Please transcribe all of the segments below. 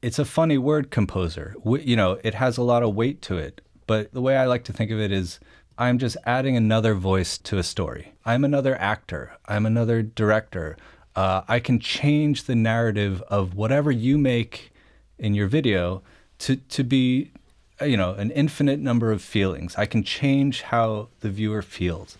it's a funny word, composer. It has a lot of weight to it. But the way I like to think of it is I'm just adding another voice to a story. I'm another actor. I'm another director. I can change the narrative of whatever you make in your video to be, an infinite number of feelings. I can change how the viewer feels.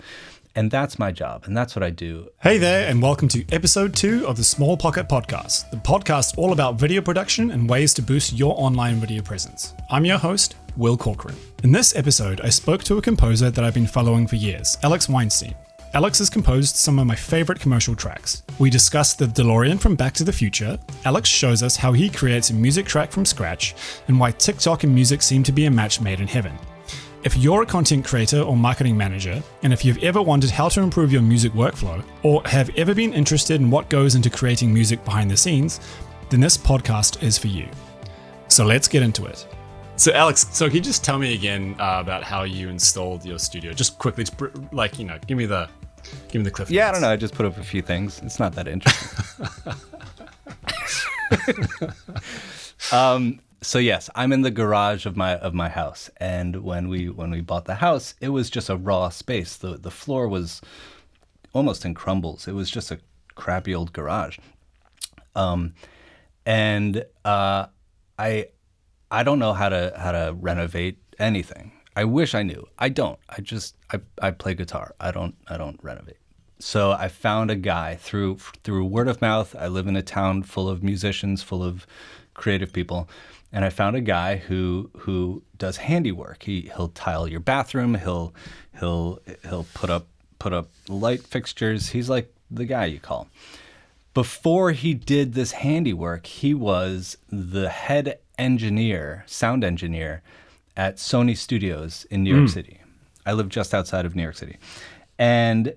And that's my job, and that's what I do. Hey there, and welcome to episode 2 of the Small Pocket Podcast, the podcast all about video production and ways to boost your online video presence. I'm your host, Will Corcoran. In this episode, I spoke to a composer that I've been following for years, Alex Weinstein. Alex has composed some of my favorite commercial tracks. We discussed the DeLorean from Back to the Future. Alex shows us how he creates a music track from scratch, and why TikTok and music seem to be a match made in heaven. If you're a content creator or marketing manager, and if you've ever wondered how to improve your music workflow, or have ever been interested in what goes into creating music behind the scenes, then this podcast is for you. So let's get into it. So Alex, can you just tell me again about how you installed your studio? Just quickly, give me the cliff. Yeah, I don't know. I just put up a few things. It's not that interesting. So yes, I'm in the garage of my house, and when we bought the house, it was just a raw space. The floor was almost in crumbles. It was just a crappy old garage, and I don't know how to renovate anything. I wish I knew. I don't. I play guitar. I don't renovate. So I found a guy through word of mouth. I live in a town full of musicians, full of creative people. And I found a guy who does handiwork. He'll tile your bathroom. He'll put up light fixtures. He's like the guy you call. Before he did this handiwork, he was the head engineer, sound engineer, at Sony Studios in New York City. I live just outside of New York City, and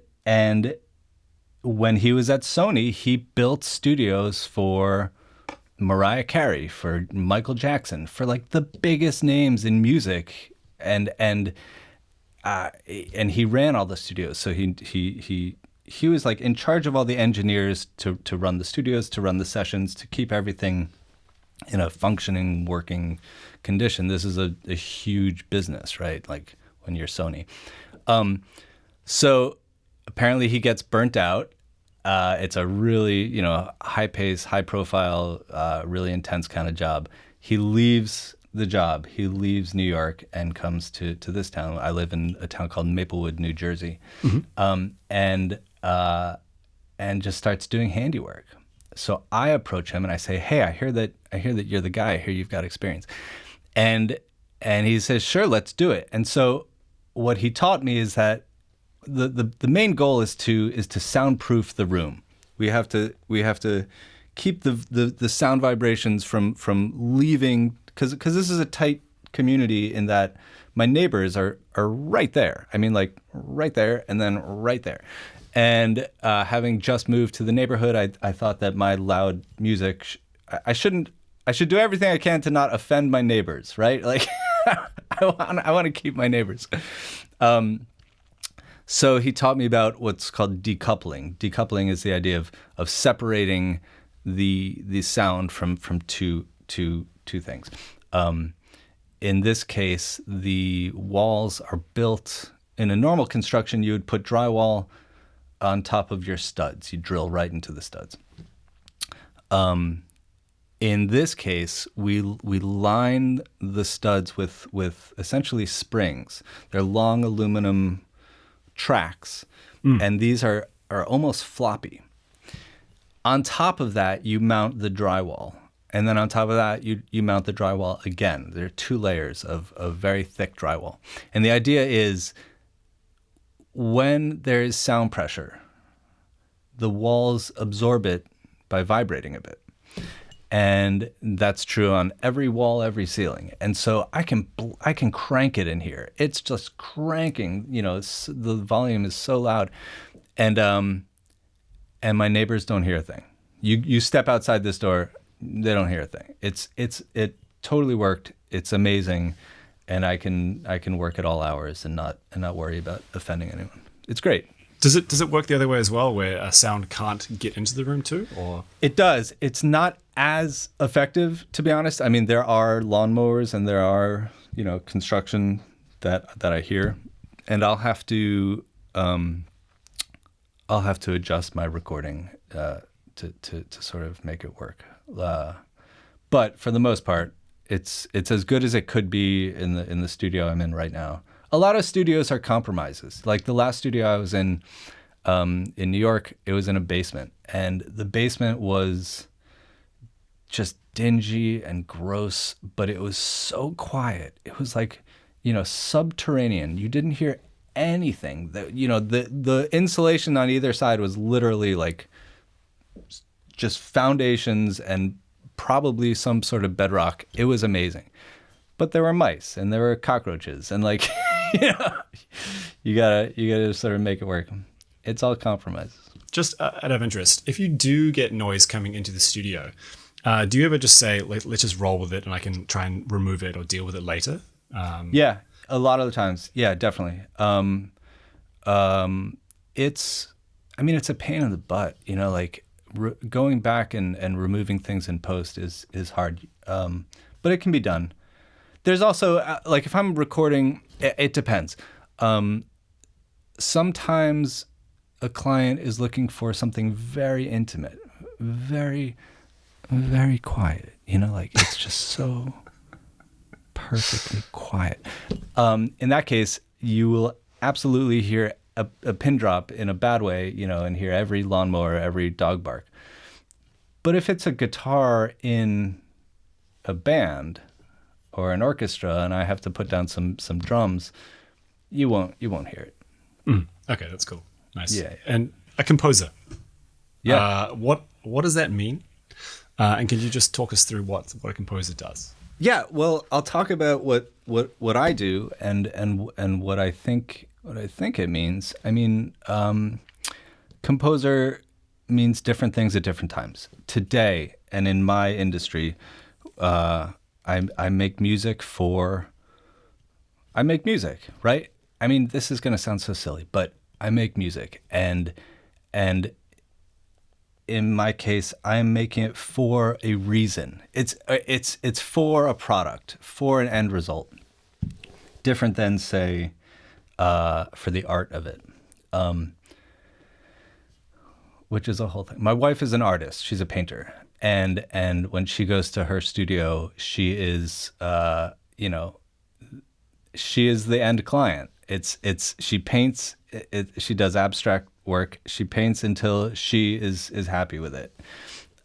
when he was at Sony, he built studios for Mariah Carey, for Michael Jackson, for like the biggest names in music, and he ran all the studios. So he was like in charge of all the engineers to run the studios, to run the sessions, to keep everything in a functioning, working condition. This is a huge business, right? Like when you're Sony. So apparently he gets burnt out. It's a really, high pace, high profile, really intense kind of job. He leaves the job. He leaves New York and comes to this town. I live in a town called Maplewood, New Jersey, and just starts doing handiwork. So I approach him and I say, "Hey, I hear that you're the guy. I hear you've got experience," and he says, "Sure, let's do it." And so what he taught me is that the main goal is to soundproof the room. We have to keep the sound vibrations from leaving, because this is a tight community in that my neighbors are right there. I mean, like right there and then right there. And having just moved to the neighborhood, I thought that my loud music, I should do everything I can to not offend my neighbors, right? Like I want to keep my neighbors. So he taught me about what's called decoupling. Decoupling is the idea of separating the sound from two things. In this case, the walls are built in a normal construction. You would put drywall on top of your studs. You drill right into the studs. In this case, we line the studs with essentially springs. They're long aluminum tracks, and these are almost floppy. On top of that, you mount the drywall, and then on top of that, you mount the drywall again. There are 2 layers of very thick drywall, and the idea is when there is sound pressure, the walls absorb it by vibrating a bit. And that's true on every wall, every ceiling. And so I can crank it in here. It's just cranking, the volume is so loud. And my neighbors don't hear a thing. You step outside this door, they don't hear a thing. It totally worked. It's amazing. And I can work at all hours and not worry about offending anyone. It's great. Does it work the other way as well, where a sound can't get into the room too? Or It does. It's not as effective, to be honest. I mean, there are lawnmowers and there are, construction that I hear, and I'll have to adjust my recording to sort of make it work. But for the most part, it's as good as it could be in the studio I'm in right now. A lot of studios are compromises. Like the last studio I was in New York, it was in a basement, and the basement was just dingy and gross, but it was so quiet. It was like, subterranean. You didn't hear anything. The insulation on either side was literally like just foundations and probably some sort of bedrock. It was amazing. But there were mice and there were cockroaches and like, you gotta sort of make it work. It's all compromises. Just out of interest, if you do get noise coming into the studio, do you ever just say, let's just roll with it and I can try and remove it or deal with it later? Yeah, a lot of the times. Yeah, definitely. It's a pain in the butt, like going back and removing things in post is hard. But it can be done. There's also, like if I'm recording, it depends. Sometimes a client is looking for something very intimate, very, very quiet, like it's just so perfectly quiet. In that case, you will absolutely hear a pin drop in a bad way, and hear every lawnmower, every dog bark. But if it's a guitar in a band or an orchestra and I have to put down some drums, you won't hear it. Okay, that's cool. Nice. Yeah. And a composer. Yeah. What does that mean? And can you just talk us through what a composer does? Yeah, well, I'll talk about what I do and what I think it means. I mean, composer means different things at different times. Today, and in my industry, I make music, right? I mean, this is going to sound so silly, but I make music, and in my case, I'm making it for a reason. It's for a product, for an end result, different than say for the art of it, which is a whole thing. My wife is an artist; she's a painter, and when she goes to her studio, she is she is the end client. She paints. She does abstract work. She paints until she is happy with it.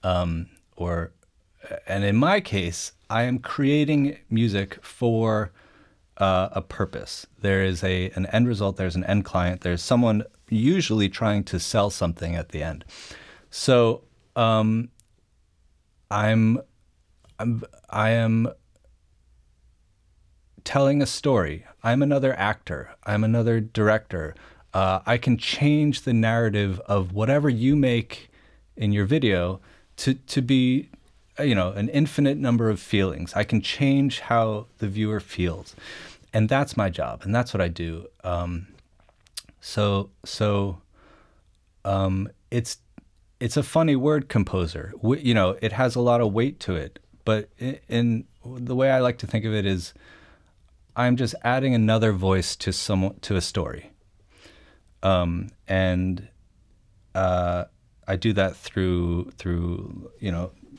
And in my case, I am creating music for a purpose. There is an end result. There's an end client. There's someone usually trying to sell something at the end. So I am telling a story. I'm another actor. I'm another director. I can change the narrative of whatever you make in your video to be, an infinite number of feelings. I can change how the viewer feels, and that's my job, and that's what I do. It's a funny word, composer. It has a lot of weight to it, but in the way I like to think of it is, I'm just adding another voice to a story. And I do that through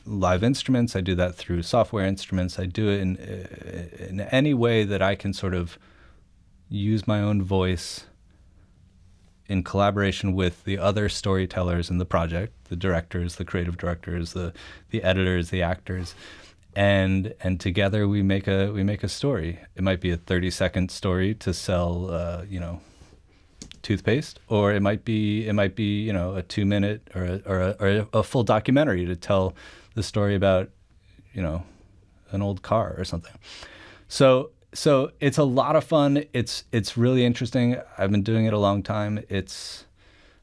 live instruments. I do that through software instruments. I do it in any way that I can sort of use my own voice in collaboration with the other storytellers in the project, the directors, the creative directors, the editors, the actors. And together we make a story. It might be a 30-second story to sell, toothpaste, or it might be a 2-minute or a full documentary to tell the story about an old car or something. So it's a lot of fun. It's really interesting. I've been doing it a long time.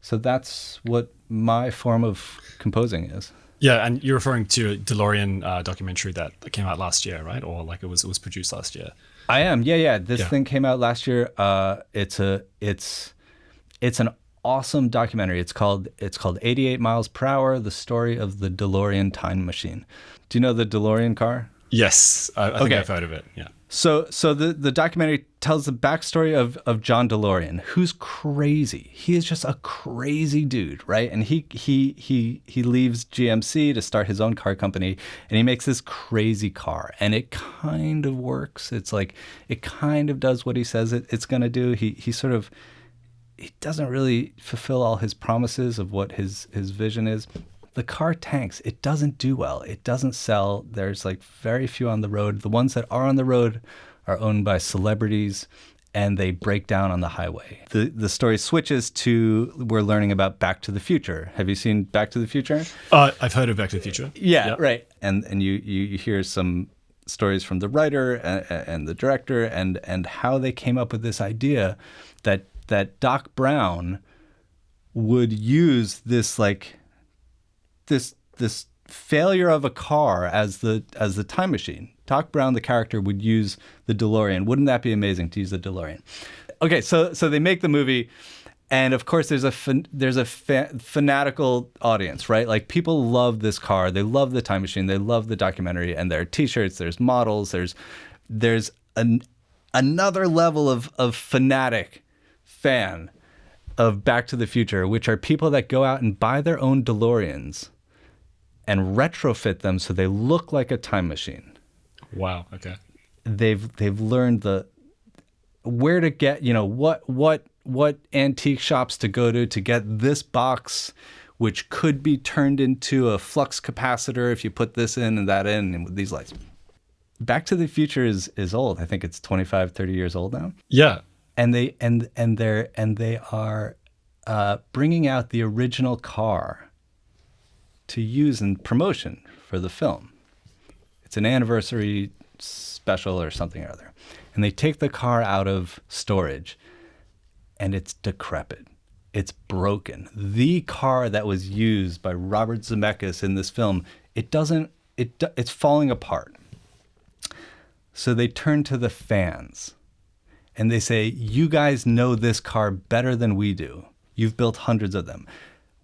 So that's what my form of composing is. Yeah, and you're referring to a DeLorean documentary that came out last year, right? Or like it was produced last year. I am. Yeah. This thing came out last year. It's an awesome documentary. It's called 88 Miles Per Hour: The Story of the DeLorean Time Machine. Do you know the DeLorean car? Yes, I think I've heard of it. Yeah. So the documentary tells the backstory of John DeLorean, who's crazy. He is just a crazy dude, right? And he leaves GMC to start his own car company, and he makes this crazy car, and it kind of works. It's like it kind of does what he says it's going to do. He doesn't really fulfill all his promises of what his vision is. The car tanks. It doesn't do well. It doesn't sell. There's like very few on the road. The ones that are on the road are owned by celebrities, and they break down on the highway. The story switches to, we're learning about Back to the Future. Have you seen Back to the Future? I've heard of Back to the Future. Yeah, yep. Right. And you hear some stories from the writer and the director and how they came up with this idea that Doc Brown would use this this failure of a car as the time machine. Doc Brown, the character, would use the DeLorean. Wouldn't that be amazing to use the DeLorean? Okay, so they make the movie, and of course there's a fanatical audience, right? Like people love this car, they love the time machine, they love the documentary, and there are T-shirts, there's models, there's another level of fanatic fan of Back to the Future, which are people that go out and buy their own DeLoreans and retrofit them so they look like a time machine. Wow. Okay. They've learned where to get, what antique shops to go to get this box, which could be turned into a flux capacitor if you put this in and that in and with these lights. Back to the Future is old. I think it's 25, 30 years old now. Yeah. And they are bringing out the original car to use in promotion for the film. It's an anniversary special or something or other. And they take the car out of storage, and it's decrepit. It's broken. The car that was used by Robert Zemeckis in this film, it's falling apart. So they turn to the fans, and they say, you guys know this car better than we do. You've built hundreds of them.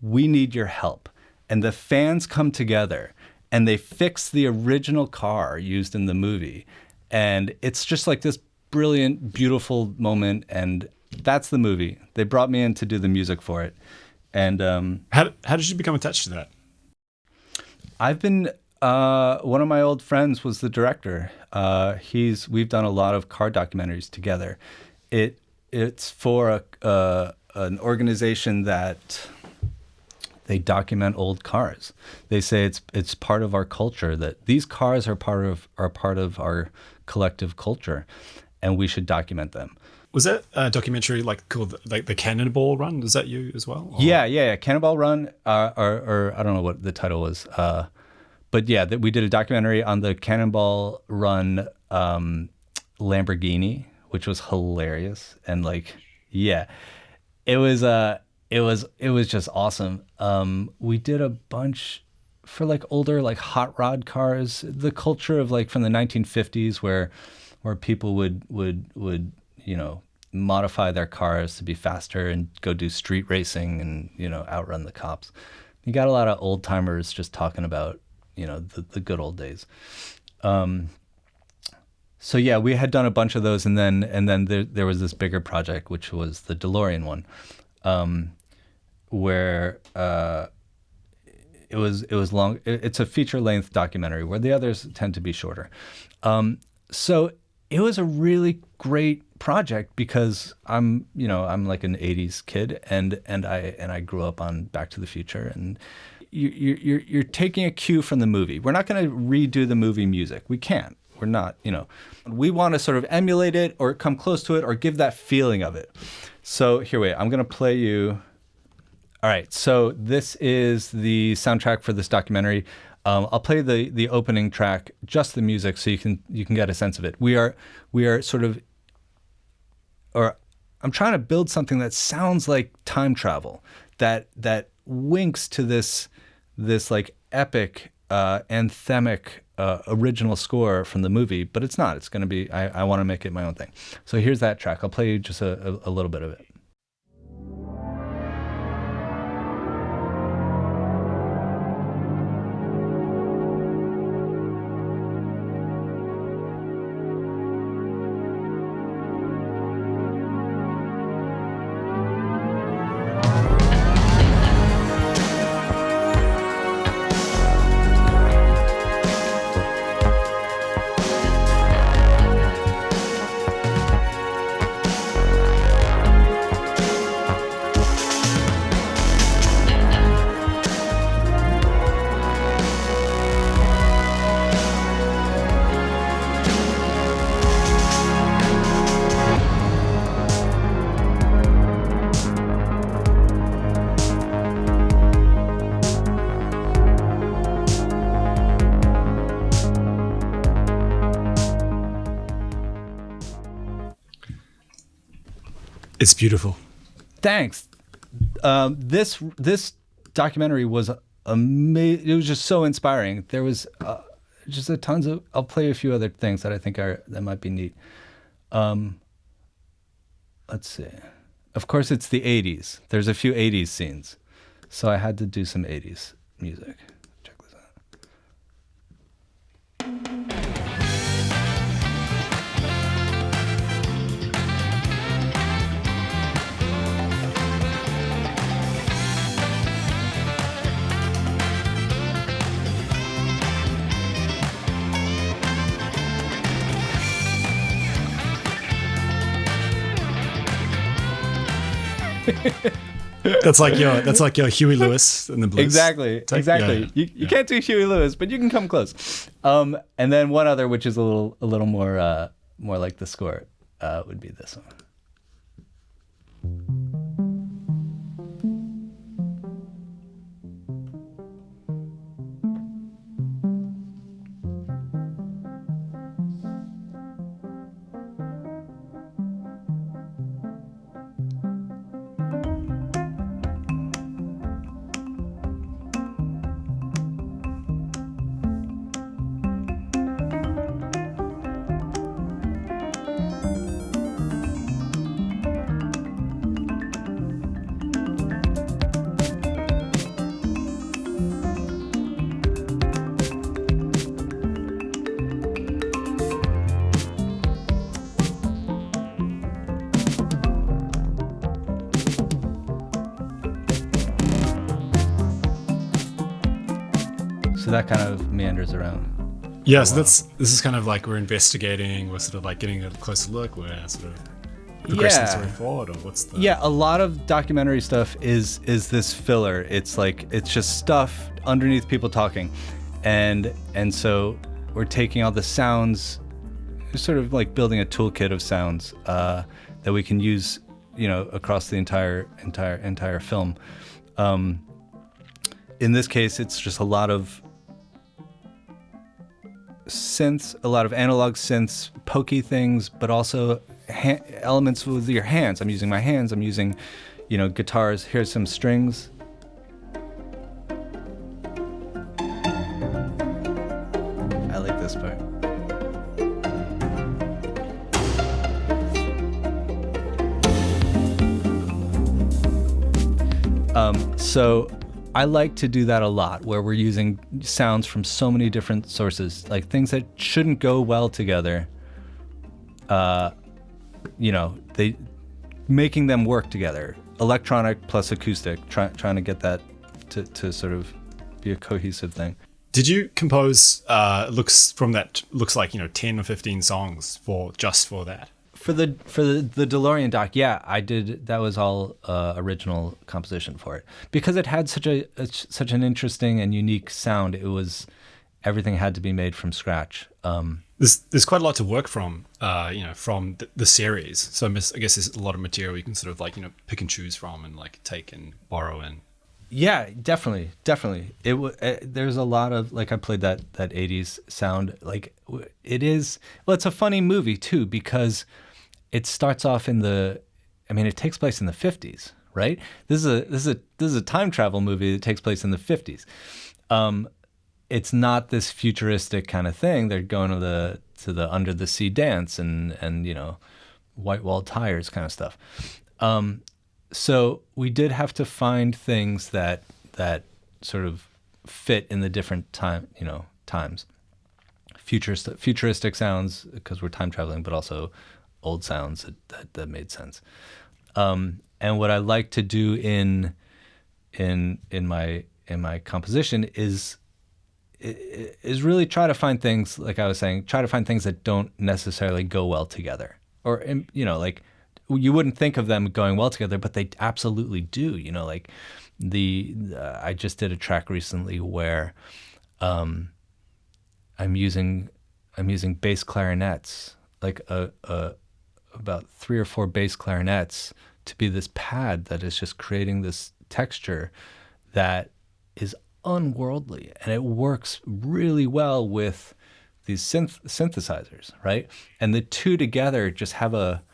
We need your help. And the fans come together and they fix the original car used in the movie. And it's just like this brilliant, beautiful moment. And that's the movie. They brought me in to do the music for it. And how did you become attached to that? I've been, one of my old friends was the director. We've done a lot of car documentaries together. It's for an organization that they document old cars. They say it's part of our culture, that these cars are part of our collective culture, and we should document them. Was that a documentary called the Cannonball Run? Was that you as well? Or? Yeah. Cannonball Run, or I don't know what the title was, but yeah, we did a documentary on the Cannonball Run Lamborghini, which was hilarious, and it was just awesome. We did a bunch for older hot rod cars, the culture of from the 1950s where people would modify their cars to be faster and go do street racing and outrun the cops. You got a lot of old timers just talking about the good old days. So yeah, we had done a bunch of those, and then there was this bigger project, which was the DeLorean one. Where it was long. It's a feature-length documentary where the others tend to be shorter. So it was a really great project because I'm like an 80s kid and I grew up on Back to the Future, and you're taking a cue from the movie. We're not going to redo the movie music. We can't. We're not, we want to sort of emulate it or come close to it or give that feeling of it. So here, wait, I'm going to play you. All right, so this is the soundtrack for this documentary. I'll play the opening track, just the music, so you can get a sense of it. We are sort of, or I'm trying to build something that sounds like time travel, that winks to this epic, anthemic original score from the movie, but it's not. It's going to be. I want to make it my own thing. So here's that track. I'll play you just a little bit of it. It's beautiful. Thanks. This documentary was amazing. It was just so inspiring. There was just a tons of. I'll play a few other things that I think that might be neat. Let's see. Of course, it's the 80s. There's a few 80s scenes, so I had to do some 80s music. Check this out. That's like your Huey Lewis and the Blues. Exactly. Yeah. You can't do Huey Lewis, but you can come close. And then one other, which is a little more like the score, would be this one. So that kind of meanders around. Yeah, so this is kind of like we're investigating, we're sort of like getting a closer look, we're sort of progressing the story forward, or what's the... Yeah, a lot of documentary stuff is this filler. It's just stuff underneath people talking. And so we're taking all the sounds, sort of like building a toolkit of sounds that we can use, across the entire film. In this case, it's just a lot of synths, a lot of analog synths, pokey things, but also elements with your hands. I'm using my hands. I'm using, guitars. Here's some strings. I like this part. So I like to do that a lot, where we're using sounds from so many different sources, like things that shouldn't go well together. They making them work together, electronic plus acoustic, trying to get that to sort of be a cohesive thing. Did you compose looks like 10 or 15 songs for that? For the DeLorean doc, yeah, I did. That was all original composition for it, because it had such an interesting and unique sound. Everything had to be made from scratch. There's quite a lot to work from, from the series. So I guess there's a lot of material you can sort of pick and choose from and take and borrow in. Yeah, definitely. There's a lot of, I played that 80s sound. It's a funny movie too, because it starts off it takes place in the 50s, right? This is a time travel movie that takes place in the 50s. It's not this futuristic kind of thing. They're going to the under the sea dance and white wall tires kind of stuff. So we did have to find things that sort of fit in the different times. Futuristic sounds, because we're time traveling, but also old sounds that made sense. And what I like to do in my composition is really try to find things, like I was saying, try to find things that don't necessarily go well together, or you wouldn't think of them going well together, but they absolutely do. I just did a track recently where I'm using bass clarinets, about 3 or 4 bass clarinets, to be this pad that is just creating this texture that is unworldly, and it works really well with these synthesizers, right? And the two together just have a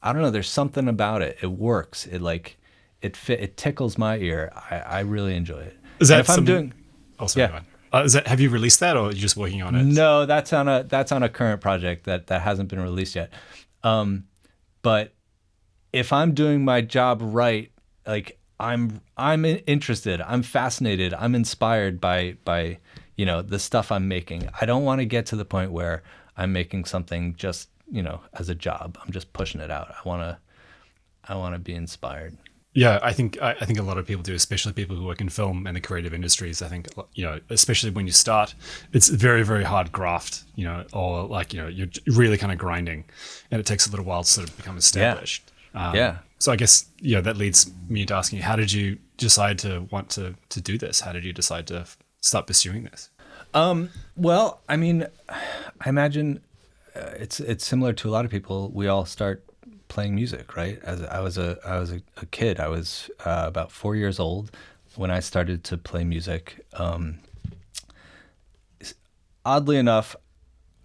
I don't know. There's something about it. It works. It tickles my ear. I really enjoy it. Is that and if I'm something? doing, Oh, sorry. yeah. Go on. Have you released that, or are you just working on it? No, that's on a current project that hasn't been released yet. But if I'm doing my job right, like I'm interested, I'm fascinated, I'm inspired by the stuff I'm making. I don't want to get to the point where I'm making something just as a job. I'm just pushing it out. I want to be inspired. Yeah, I think a lot of people do, especially people who work in film and the creative industries. I think especially when you start, it's very, very hard graft, or like you're really kind of grinding, and it takes a little while to sort of become established. Yeah. So I guess that leads me to asking you, how did you decide to want to do this? How did you decide to start pursuing this? Well, I mean, I imagine it's similar to a lot of people. We all start playing music, right? As I was a kid. I was about 4 years old when I started to play music. Oddly enough,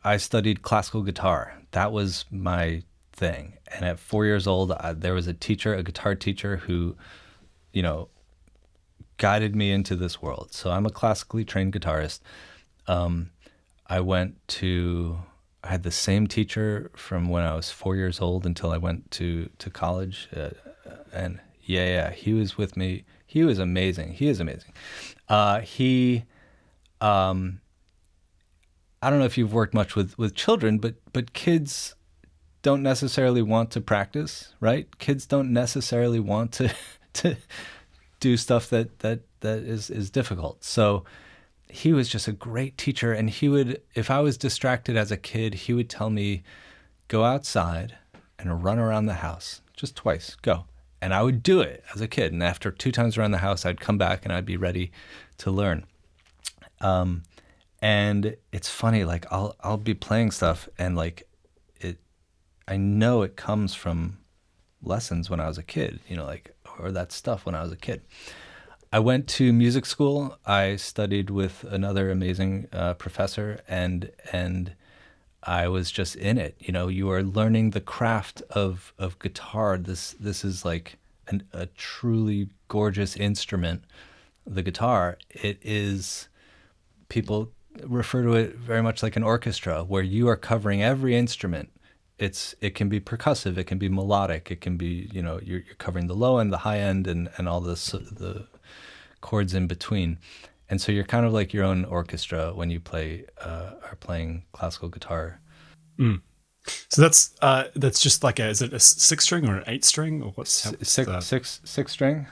I studied classical guitar. That was my thing. And at 4 years old, there was a guitar teacher who, guided me into this world. So I'm a classically trained guitarist. I had the same teacher from when I was 4 years old until I went to college. And he was with me. He was amazing. He is amazing. I don't know if you've worked much with children, but kids don't necessarily want to practice, right? Kids don't necessarily want to do stuff that is difficult. So he was just a great teacher, and if I was distracted as a kid, he would tell me, go outside and run around the house, just twice, go. And I would do it as a kid, and after 2 times around the house, I'd come back and I'd be ready to learn. And it's funny, like I'll be playing stuff, and like I know it comes from lessons when I was a kid, or that stuff when I was a kid. I went to music school. I studied with another amazing professor, and I was just in it. You are learning the craft of guitar. This is like a truly gorgeous instrument, the guitar. It is, people refer to it very much like an orchestra, where you are covering every instrument. It can be percussive, it can be melodic, it can be, you're covering the low end, the high end, and all the chords in between. And so you're kind of like your own orchestra when you are playing classical guitar. Mm. So that's just like is it a 6-string or an 8-string, or what's six string?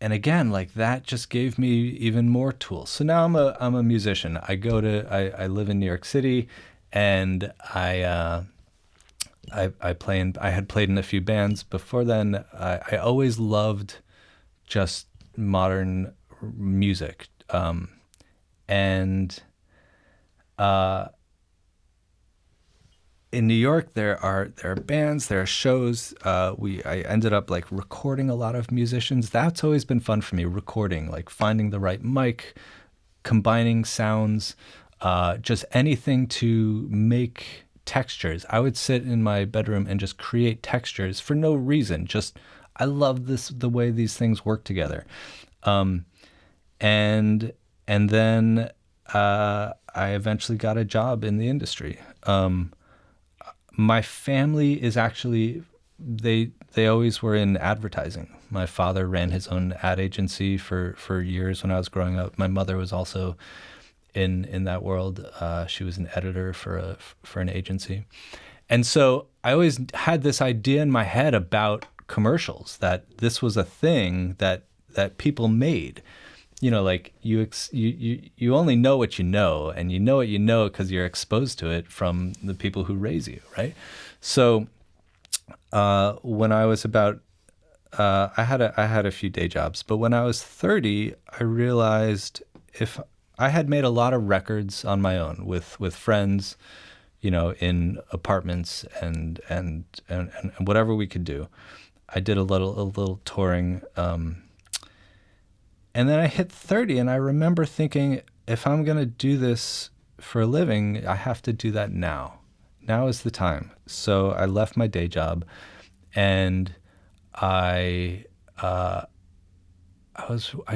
And again, like that just gave me even more tools. So now I'm a musician. I live in New York City, and I had played in a few bands before then. I always loved just modern music, and in New York, there are bands, there are shows. I ended up like recording a lot of musicians. That's always been fun for me, recording, like finding the right mic, combining sounds, just anything to make textures. I would sit in my bedroom and just create textures for no reason. Just I love the way these things work together. And then I eventually got a job in the industry. My family is actually, they always were in advertising. My father ran his own ad agency for years when I was growing up. My mother was also in that world. She was an editor for an agency. And so I always had this idea in my head about commercials, that this was a thing that people made. Like you only know what you know, and you know what you know because you're exposed to it from the people who raise you, right? So when I was about, I had a few day jobs, but when I was 30, I realized if I had made a lot of records on my own with friends, in apartments and whatever we could do. I did a little touring. And then I hit 30, and I remember thinking, if I'm going to do this for a living, I have to do that now. Now is the time. So I left my day job, and I I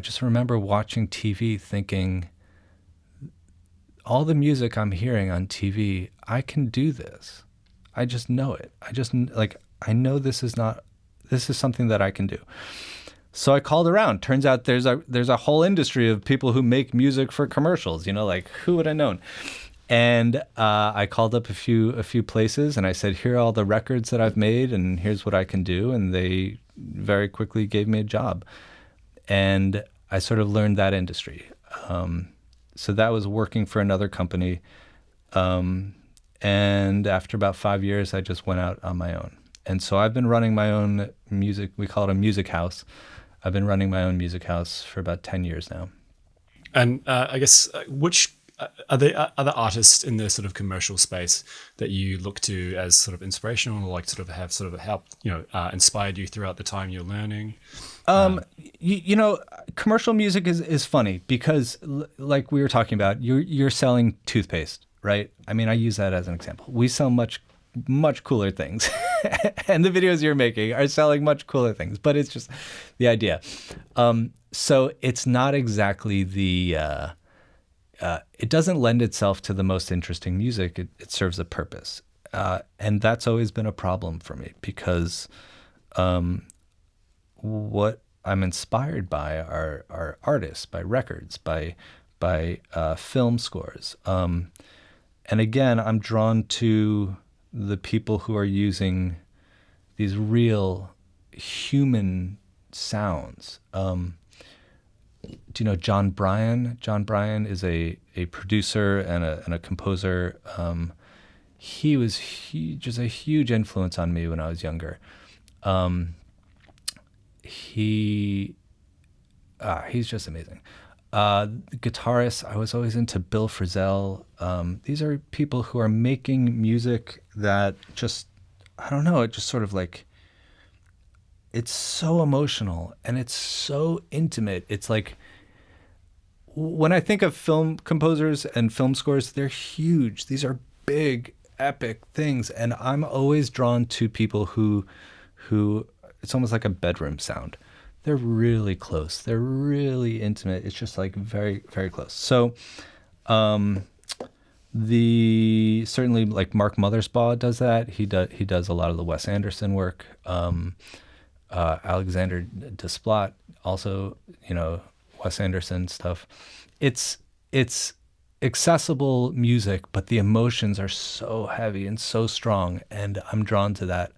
just remember watching TV thinking, all the music I'm hearing on TV, I can do this. I just know it. I know this is something that I can do. So I called around. Turns out there's a whole industry of people who make music for commercials. Like, who would have known? And I called up a few places, and I said, here are all the records that I've made, and here's what I can do. And they very quickly gave me a job. And I sort of learned that industry. So that was working for another company. And after about 5 years, I just went out on my own. And so I've been running my own music. We call it a music house. I've been running my own music house for about 10 years now. And I guess which are there other artists in the sort of commercial space that you look to as sort of inspirational, or like sort of have sort of helped, inspired you throughout the time you're learning? Commercial music is funny because, like we were talking about, you're selling toothpaste, right? I mean, I use that as an example. We sell much cooler things, and the videos you're making are selling much cooler things. But it's just the idea. So it's not exactly it doesn't lend itself to the most interesting music. It serves a purpose, and that's always been a problem for me because what I'm inspired by are artists, by records, by film scores. And again, I'm drawn to the people who are using these real human sounds. Do you know John Bryan? John Bryan is a producer and a composer. He was just a huge influence on me when I was younger. He's just amazing. Guitarists, I was always into Bill Frisell. These are people who are making music that just, I don't know, it just sort of like, it's so emotional and it's so intimate. It's like, when I think of film composers and film scores, they're huge. These are big, epic things. And I'm always drawn to people who it's almost like a bedroom sound. They're really close. They're really intimate. It's just like very, very close. So certainly like Mark Mothersbaugh does that. He does a lot of the Wes Anderson work. Alexander Desplat also, Wes Anderson stuff. It's accessible music, but the emotions are so heavy and so strong, and I'm drawn to that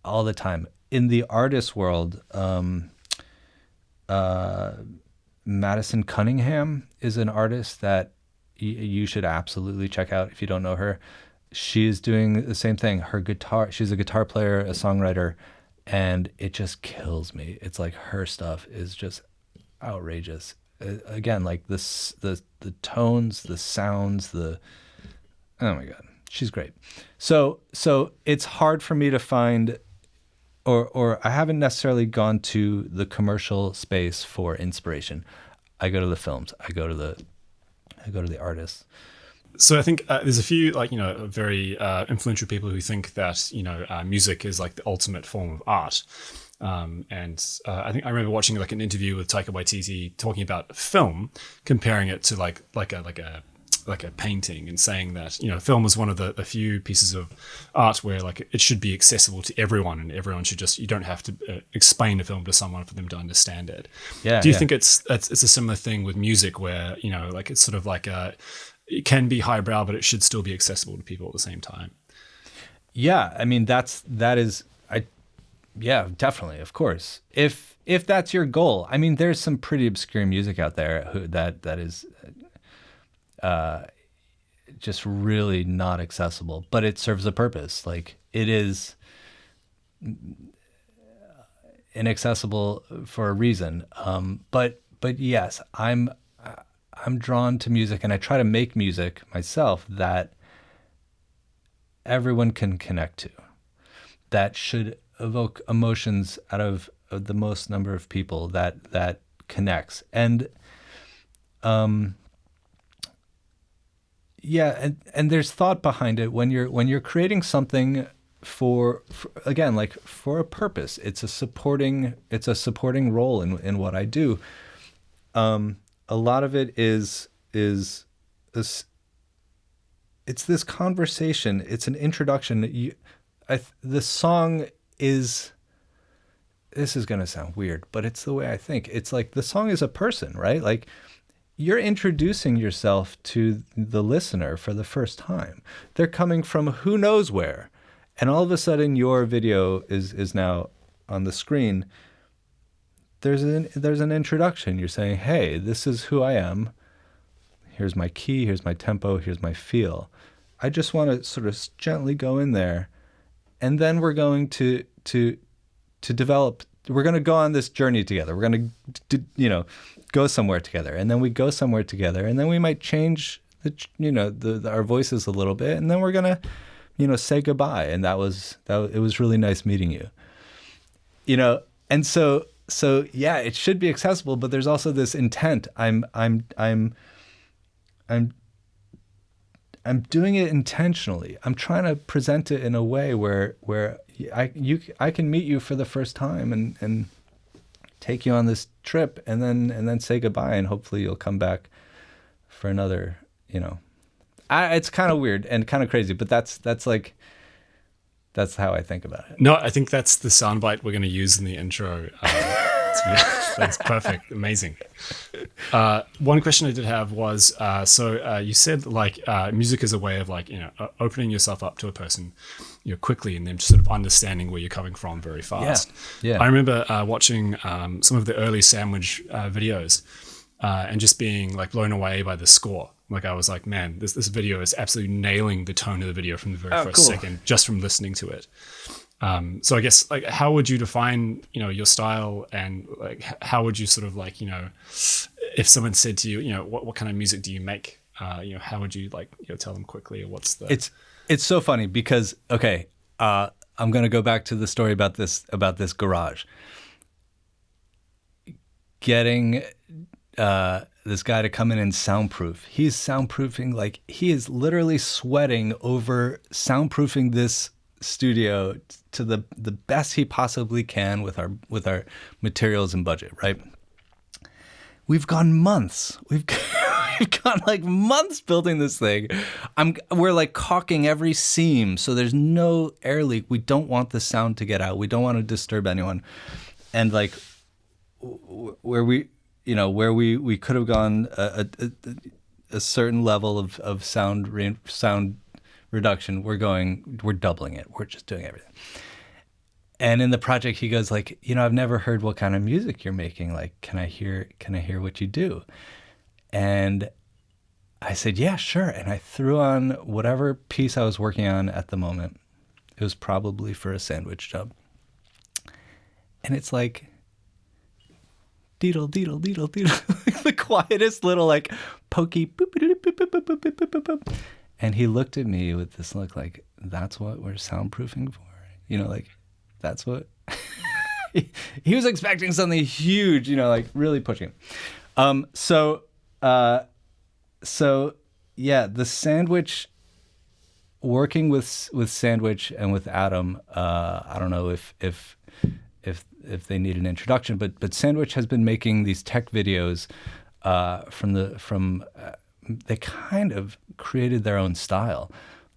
all the time. In the artist world, Madison Cunningham is an artist that you should absolutely check out if you don't know her. She's doing the same thing. She's a guitar player, a songwriter, and it just kills me. It's like her stuff is just outrageous. Again, like the tones, the sounds, oh my God, she's great. So it's hard for me to find, or I haven't necessarily gone to the commercial space for inspiration. I go to the films. I go to the artists. So I think there's a few very influential people who think that music is like the ultimate form of art. I think I remember watching like an interview with Taika Waititi talking about film, comparing it to like a painting, and saying that film is one of the few pieces of art where like it should be accessible to everyone, and everyone should you don't have to explain a film to someone for them to understand it. Yeah. Do you think it's a similar thing with music where like it's sort of like it can be highbrow, but it should still be accessible to people at the same time? Yeah, I mean yeah, definitely, of course. If that's your goal, I mean, there's some pretty obscure music out there that is just really not accessible, but it serves a purpose. Like, it is inaccessible for a reason. But yes, I'm drawn to music, and I try to make music myself that everyone can connect to, that should evoke emotions out of the most number of people, that connects. And Yeah, and there's thought behind it when you're creating something for again, like for a purpose. It's a supporting role in what I do. A lot of it is this. It's this conversation. It's an introduction. The song is. This is gonna sound weird, but it's the way I think. It's like the song is a person, right? Like you're introducing yourself to the listener for the first time. They're coming from who knows where, and all of a sudden your video is now on the screen. There's an introduction. You're saying, hey, this is who I am. Here's my key, here's my tempo, here's my feel. I just want to sort of gently go in there, and then we're going to develop. We're going to go on this journey together. We're going to, go somewhere together, and then we go somewhere together, and then we might change our voices a little bit, and then we're going to, say goodbye. And it was really nice meeting you. And so yeah, it should be accessible, but there's also this intent. I'm doing it intentionally. I'm trying to present it in a way where I can meet you for the first time and take you on this trip and then say goodbye, and hopefully you'll come back for another. It's kind of weird and kind of crazy, but that's how I think about it. No, I think that's the soundbite we're going to use in the intro. That's perfect. Amazing. One question I did have was, you said music is a way of opening yourself up to a person, quickly, and then just sort of understanding where you're coming from very fast. Yeah. I remember watching some of the early Sandwich videos and just being blown away by the score. I was like, man, this video is absolutely nailing the tone of the video from the very first second, just from listening to it. So I guess how would you define your style, and how would you sort of if someone said to you what kind of music do you make, how would you tell them quickly, or what's the It's so funny because I'm going to go back to the story about this garage. Getting this guy to come in and soundproof. He's soundproofing, he is literally sweating over soundproofing this studio to the best he possibly can with our materials and budget, right? We've gone months. We've gone months building this thing. We're caulking every seam so there's no air leak. We don't want the sound to get out. We don't want to disturb anyone. And where we could have gone a certain level of sound reduction, we're doubling it. We're just doing everything. And in the project, he goes I've never heard what kind of music you're making. Can I hear what you do? And I said, yeah, sure. And I threw on whatever piece I was working on at the moment. It was probably for a sandwich job. And it's deedle, deedle, deedle, deedle, the quietest little pokey boop, boop, boop, boop, boop, boop, boop, boop, boop. And he looked at me with this look that's what we're soundproofing for? That's what he was expecting, something huge, really pushing him. So yeah, the Sandwich, working with Sandwich and with Adam, I don't know if they need an introduction, but Sandwich has been making these tech videos they kind of created their own style,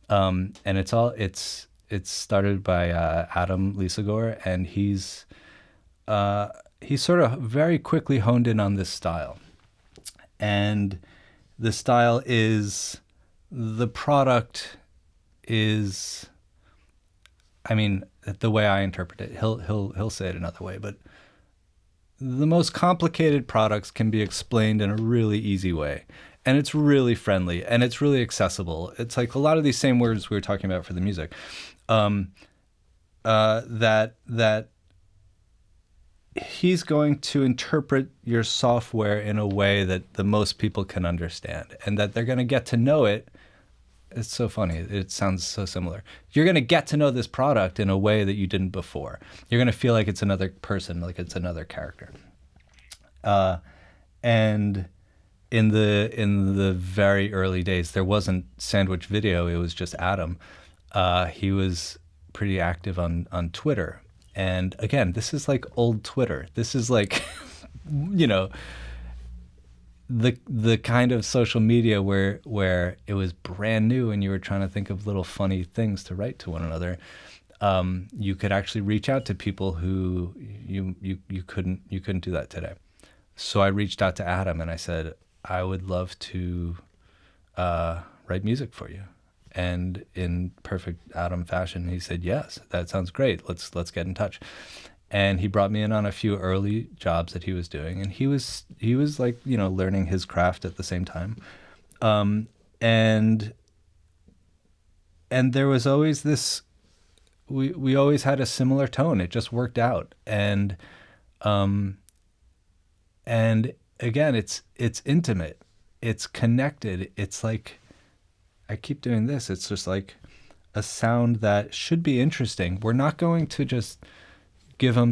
and it's started by Adam Lisagor, and he's sort of very quickly honed in on this style, and the style is the product is, the way I interpret it, he'll say it another way, but the most complicated products can be explained in a really easy way. And it's really friendly, and it's really accessible. It's a lot of these same words we were talking about for the music, that he's going to interpret your software in a way that the most people can understand, and that they're going to get to know it. It's so funny. It sounds so similar. You're going to get to know this product in a way that you didn't before. You're going to feel like it's another person, like it's another character. And in the very early days, there wasn't Sandwich Video. It was just Adam. He was pretty active on Twitter. And again, this is like old Twitter. This is like, you know, the kind of social media where it was brand new and you were trying to think of little funny things to write to one another. You could actually reach out to people who you couldn't do that today. So I reached out to Adam and I said, I would love to write music for you. And in perfect Adam fashion, he said, yes, that sounds great. Let's get in touch. And he brought me in on a few early jobs that he was doing. And he was like, you know, learning his craft at the same time. And there was always this, we always had a similar tone. It just worked out. And again, it's intimate. It's connected. It's like, I keep doing this. It's just like a sound that should be interesting. We're not going to just give them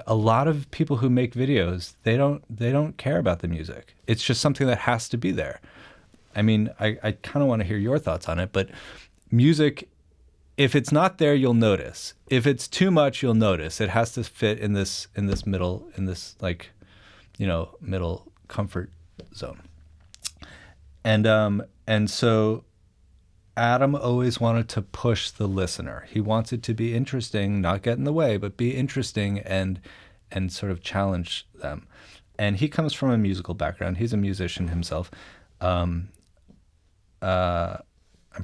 a lot of people who make videos, they don't care about the music. It's just something that has to be there. I mean, I kind of want to hear your thoughts on it, but music, if it's not there, you'll notice. If it's too much, you'll notice. It has to fit in this middle, like, you know, middle comfort zone. And so Adam always wanted to push the listener. He wanted to be interesting, not get in the way, but be interesting and sort of challenge them. And he comes from a musical background. He's a musician himself. I'm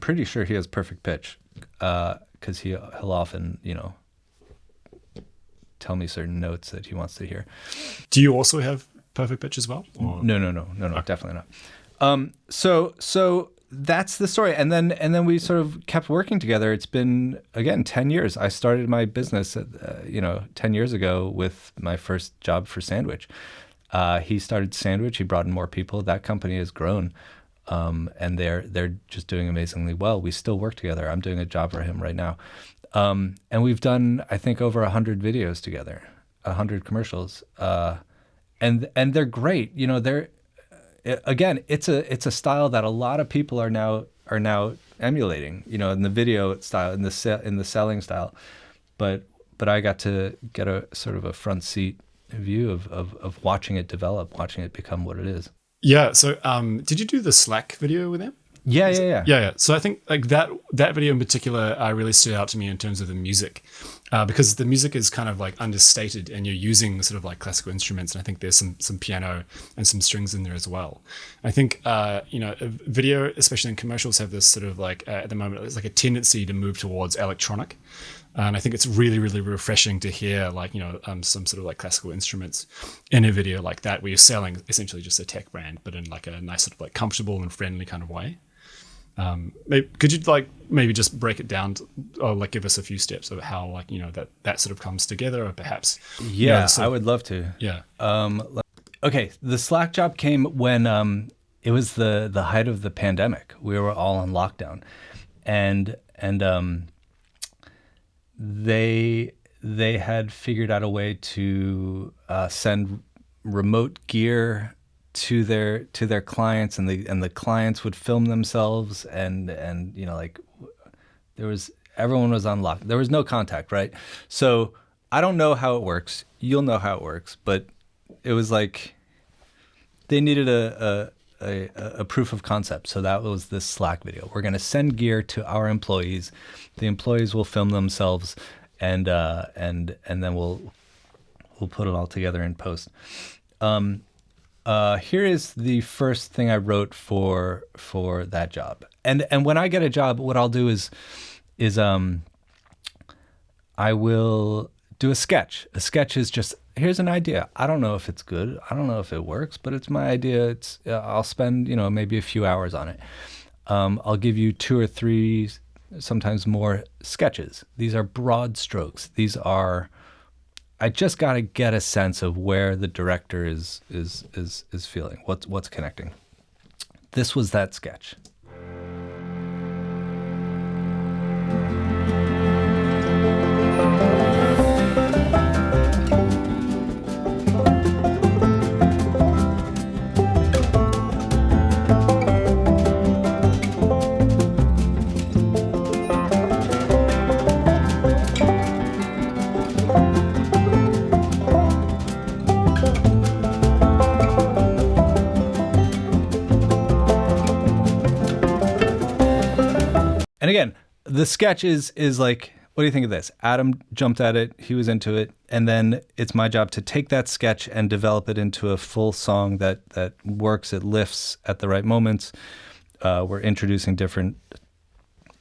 pretty sure he has perfect pitch, because he'll often, you know, tell me certain notes that he wants to hear. Do you also have perfect pitch as well? Or? No, okay. Definitely not. So that's the story. And then we sort of kept working together. It's been, again, 10 years. I started my business 10 years ago with my first job for Sandwich. He started Sandwich. He brought in more people. That company has grown. And they're just doing amazingly well. We still work together. I'm doing a job for him right now. And we've done, I think, over 100 videos together, 100 commercials. And they're great. You know, again, it's a style that a lot of people are now emulating, you know, in the video style, in the selling style. But I got to get a sort of a front seat view of watching it develop, watching it become what it is. Yeah. So, did you do the Slack video with them? Yeah. So I think like that video in particular really stood out to me in terms of the music, because the music is kind of like understated and you're using sort of like classical instruments. And I think there's some piano and some strings in there as well. I think, you know, video, especially in commercials, have this sort of like, at the moment, it's like a tendency to move towards electronic. And I think it's really, really refreshing to hear like, you know, some sort of like classical instruments in a video like that, where you're selling essentially just a tech brand, but in like a nice sort of like comfortable and friendly kind of way. Could you like maybe just break it down or like give us a few steps of how like, you know, that sort of comes together, or perhaps? Yeah, I would love to. Yeah. Okay. The Slack job came when it was the height of the pandemic. We were all on lockdown, and they had figured out a way to send remote gear to their clients, and the clients would film themselves, and you know, like everyone was on lock. There was no contact, right? So I don't know how it works. You'll know how it works, but it was like they needed a proof of concept. So that was this Slack video. We're going to send gear to our employees. The employees will film themselves, and then we'll put it all together in post. Here is the first thing I wrote for that job. And when I get a job, what I'll do is I will do a sketch. A sketch is just, here's an idea. I don't know if it's good. I don't know if it works, but it's my idea. I'll spend, you know, maybe a few hours on it. I'll give you 2 or 3, sometimes more sketches. These are broad strokes. I just got to get a sense of where the director is feeling, what's connecting. This was that sketch. And again, the sketch is like, what do you think of this? Adam jumped at it. He was into it. And then it's my job to take that sketch and develop it into a full song that works. It lifts at the right moments. We're introducing different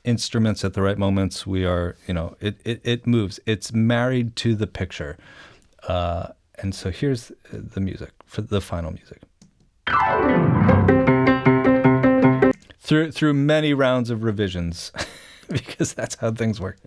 instruments at the right moments. We are, it moves. It's married to the picture. And so here's the music, for the final music. Through many rounds of revisions, because that's how things work.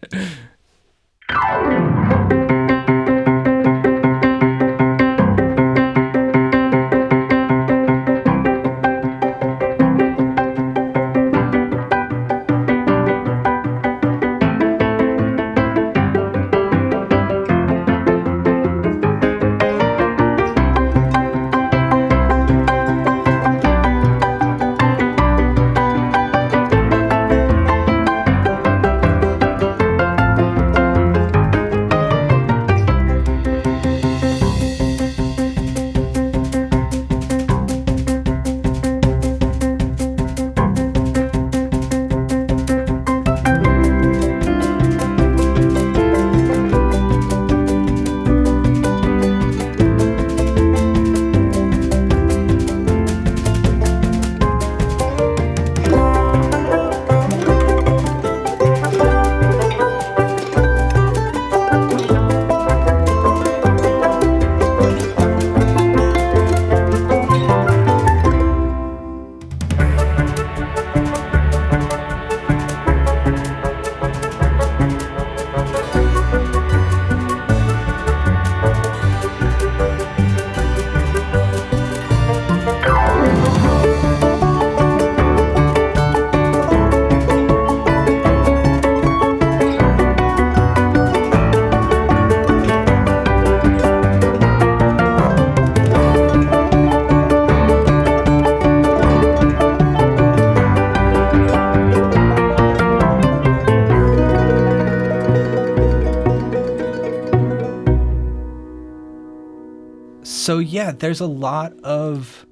So yeah, there's a lot of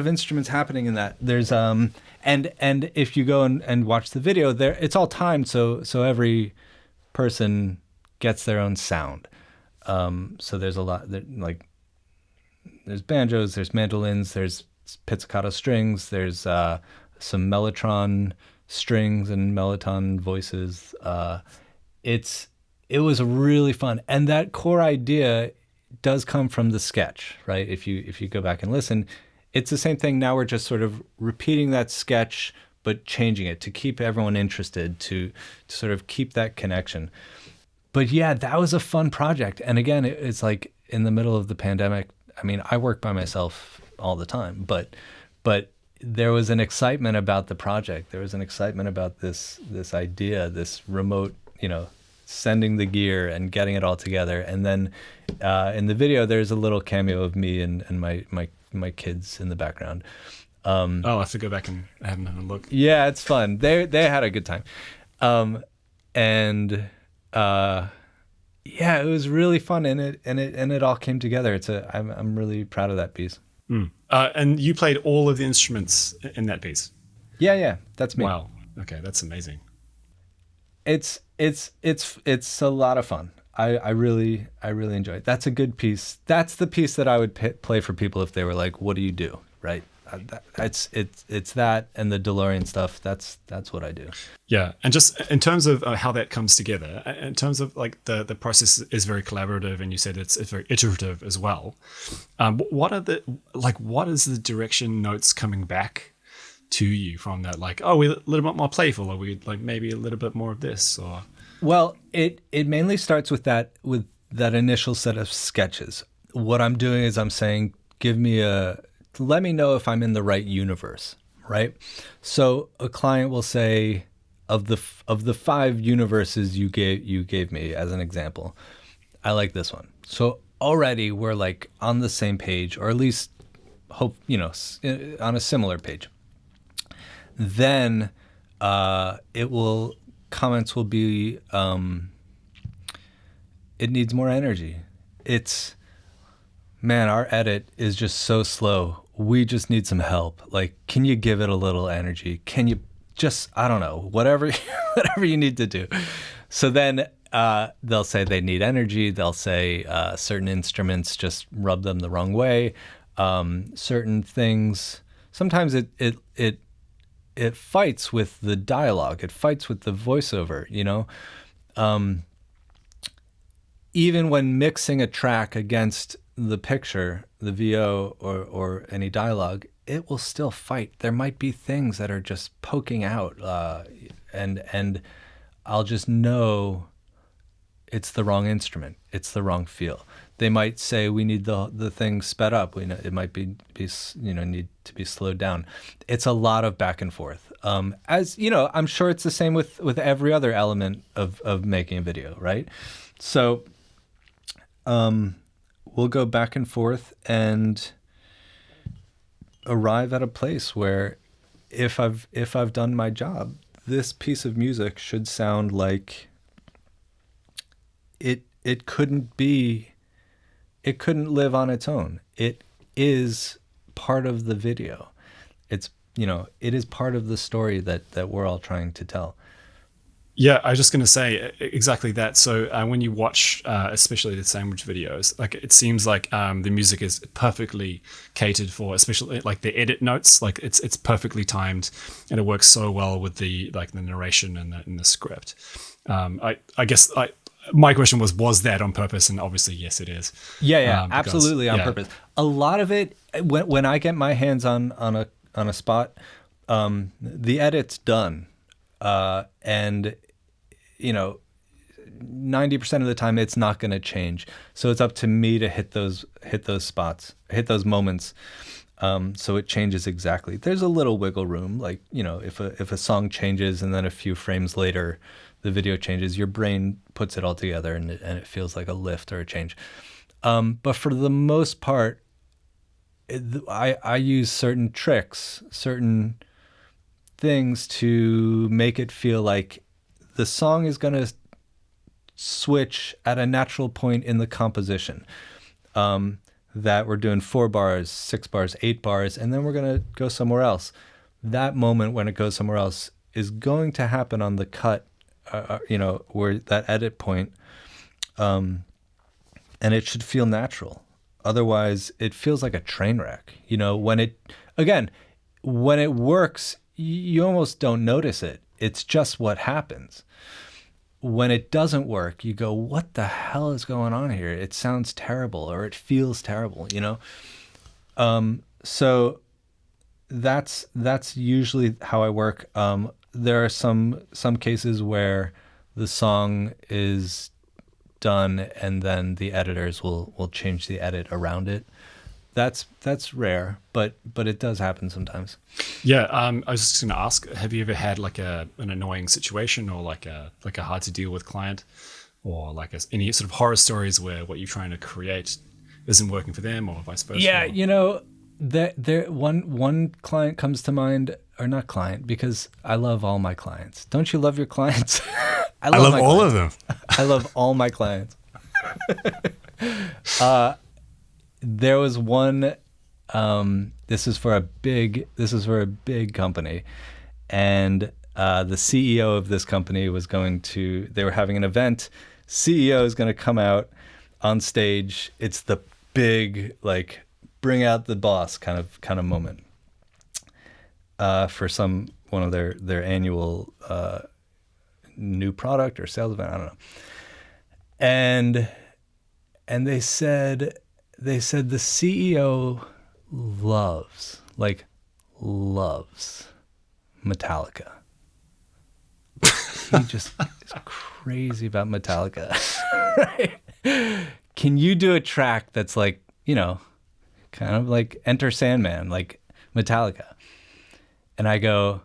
instruments happening in that. There's and if you go and watch the video, there it's all timed, so every person gets their own sound. So there's a lot like there's banjos, there's mandolins, there's pizzicato strings, there's some mellotron strings and melloton voices. It was really fun, and that core idea does come from the sketch, right? If you go back and listen, it's the same thing. Now we're just sort of repeating that sketch, but changing it to keep everyone interested, to sort of keep that connection. But yeah, that was a fun project. And again, it's like in the middle of the pandemic. I mean, I work by myself all the time, but there was an excitement about the project. There was an excitement about this idea, this remote, sending the gear and getting it all together. And then in the video, there's a little cameo of me and my kids in the background. I have to go back and have a look. Yeah, it's fun. They had a good time. Yeah, it was really fun, and it all came together. I'm really proud of that piece. And you played all of the instruments in that piece? Yeah, that's me. Wow. Okay, that's amazing. It's a lot of fun. I really enjoy it. That's a good piece. That's the piece that I would play for people if they were like, "What do you do?" Right? It's that and the DeLorean stuff. That's what I do. Yeah, and just in terms of how that comes together, in terms of like the process is very collaborative, and you said it's very iterative as well. What is the direction notes coming back to you from that? Like, oh, we're a little bit more playful, or we like maybe a little bit more of this, or. Well, it mainly starts with that initial set of sketches. What I'm doing is I'm saying, let me know if I'm in the right universe, right? So a client will say, of the 5 universes you gave me as an example, I like this one. So already we're like on the same page, or at least hope on a similar page. Then comments will be, it needs more energy. Man, our edit is just so slow. We just need some help. Like, can you give it a little energy? Can you just, I don't know, whatever, whatever you need to do. So then they'll say they need energy. They'll say certain instruments just rub them the wrong way. Certain things, sometimes it fights with the dialogue. It fights with the voiceover, you know? Even when mixing a track against the picture, the VO or any dialogue, it will still fight. There might be things that are just poking out, and I'll just know it's the wrong instrument. It's the wrong feel. They might say we need the thing sped up. We know it might be need to be slowed down. It's a lot of back and forth. As you know, I'm sure it's the same with every other element of making a video, right? So we'll go back and forth and arrive at a place where if I've done my job, this piece of music should sound like it couldn't live on its own. It is part of the video. It is part of the story that we're all trying to tell. Yeah, I was just going to say exactly that. So when you watch, especially the sandwich videos, like it seems like the music is perfectly catered for, especially like the edit notes. Like it's perfectly timed, and it works so well with the narration and the script. I guess my question was that on purpose? And obviously, yes, it is. Yeah, absolutely on purpose. A lot of it, when I get my hands on a spot, the edit's done. And 90% of the time it's not going to change. So it's up to me to hit those spots, hit those moments. So it changes exactly. There's a little wiggle room, like, if a song changes and then a few frames later, the video changes, your brain puts it all together and it feels like a lift or a change. But for the most part, I use certain tricks, certain things to make it feel like the song is going to switch at a natural point in the composition. That we're doing 4 bars, 6 bars, 8 bars, and then we're going to go somewhere else. That moment when it goes somewhere else is going to happen on the cut, where that edit point, and it should feel natural. Otherwise, it feels like a train wreck. When it works, you almost don't notice it. It's just what happens. When it doesn't work, you go, what the hell is going on here? It sounds terrible, or it feels terrible, So that's usually how I work. There are some cases where the song is done and then the editors will change the edit around it. That's rare, but it does happen sometimes. Yeah, I was just going to ask: have you ever had like an annoying situation, or like a hard to deal with client, or like any sort of horror stories where what you're trying to create isn't working for them, or vice versa? Yeah, there one client comes to mind, or not client, because I love all my clients. Don't you love your clients? I love all of them. I love all my clients. There was one. This is for a big company, and the CEO of this company was they were having an event. CEO is going to come out on stage. It's the big, like, bring out the boss kind of moment for one of their annual new product or sales event. I don't know. And they said the CEO loves Metallica. He just is crazy about Metallica. Right? Can you do a track that's like, kind of like Enter Sandman, like Metallica? And I go,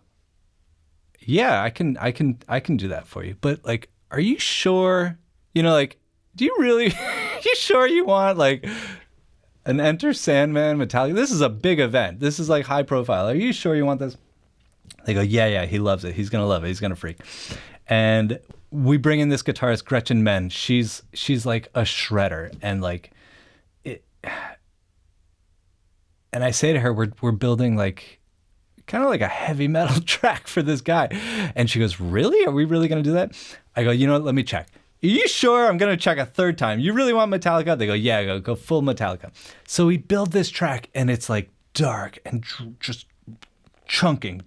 yeah, I can do that for you. But like, are you sure? Do you really, you sure you want like an Enter Sandman Metallica? This is a big event. This is like high profile. Are you sure you want this? They go, yeah, he loves it. He's going to love it. He's going to freak. And we bring in this guitarist, Gretchen Menn. She's like a shredder. And like it, and I say to her, we're building like kind of like a heavy metal track for this guy. And she goes, really? Are we really going to do that? I go, you know what? Let me check. Are you sure? I'm going to check a third time. You really want Metallica? They go, yeah. I go full Metallica. So we build this track and it's like dark and just chunking.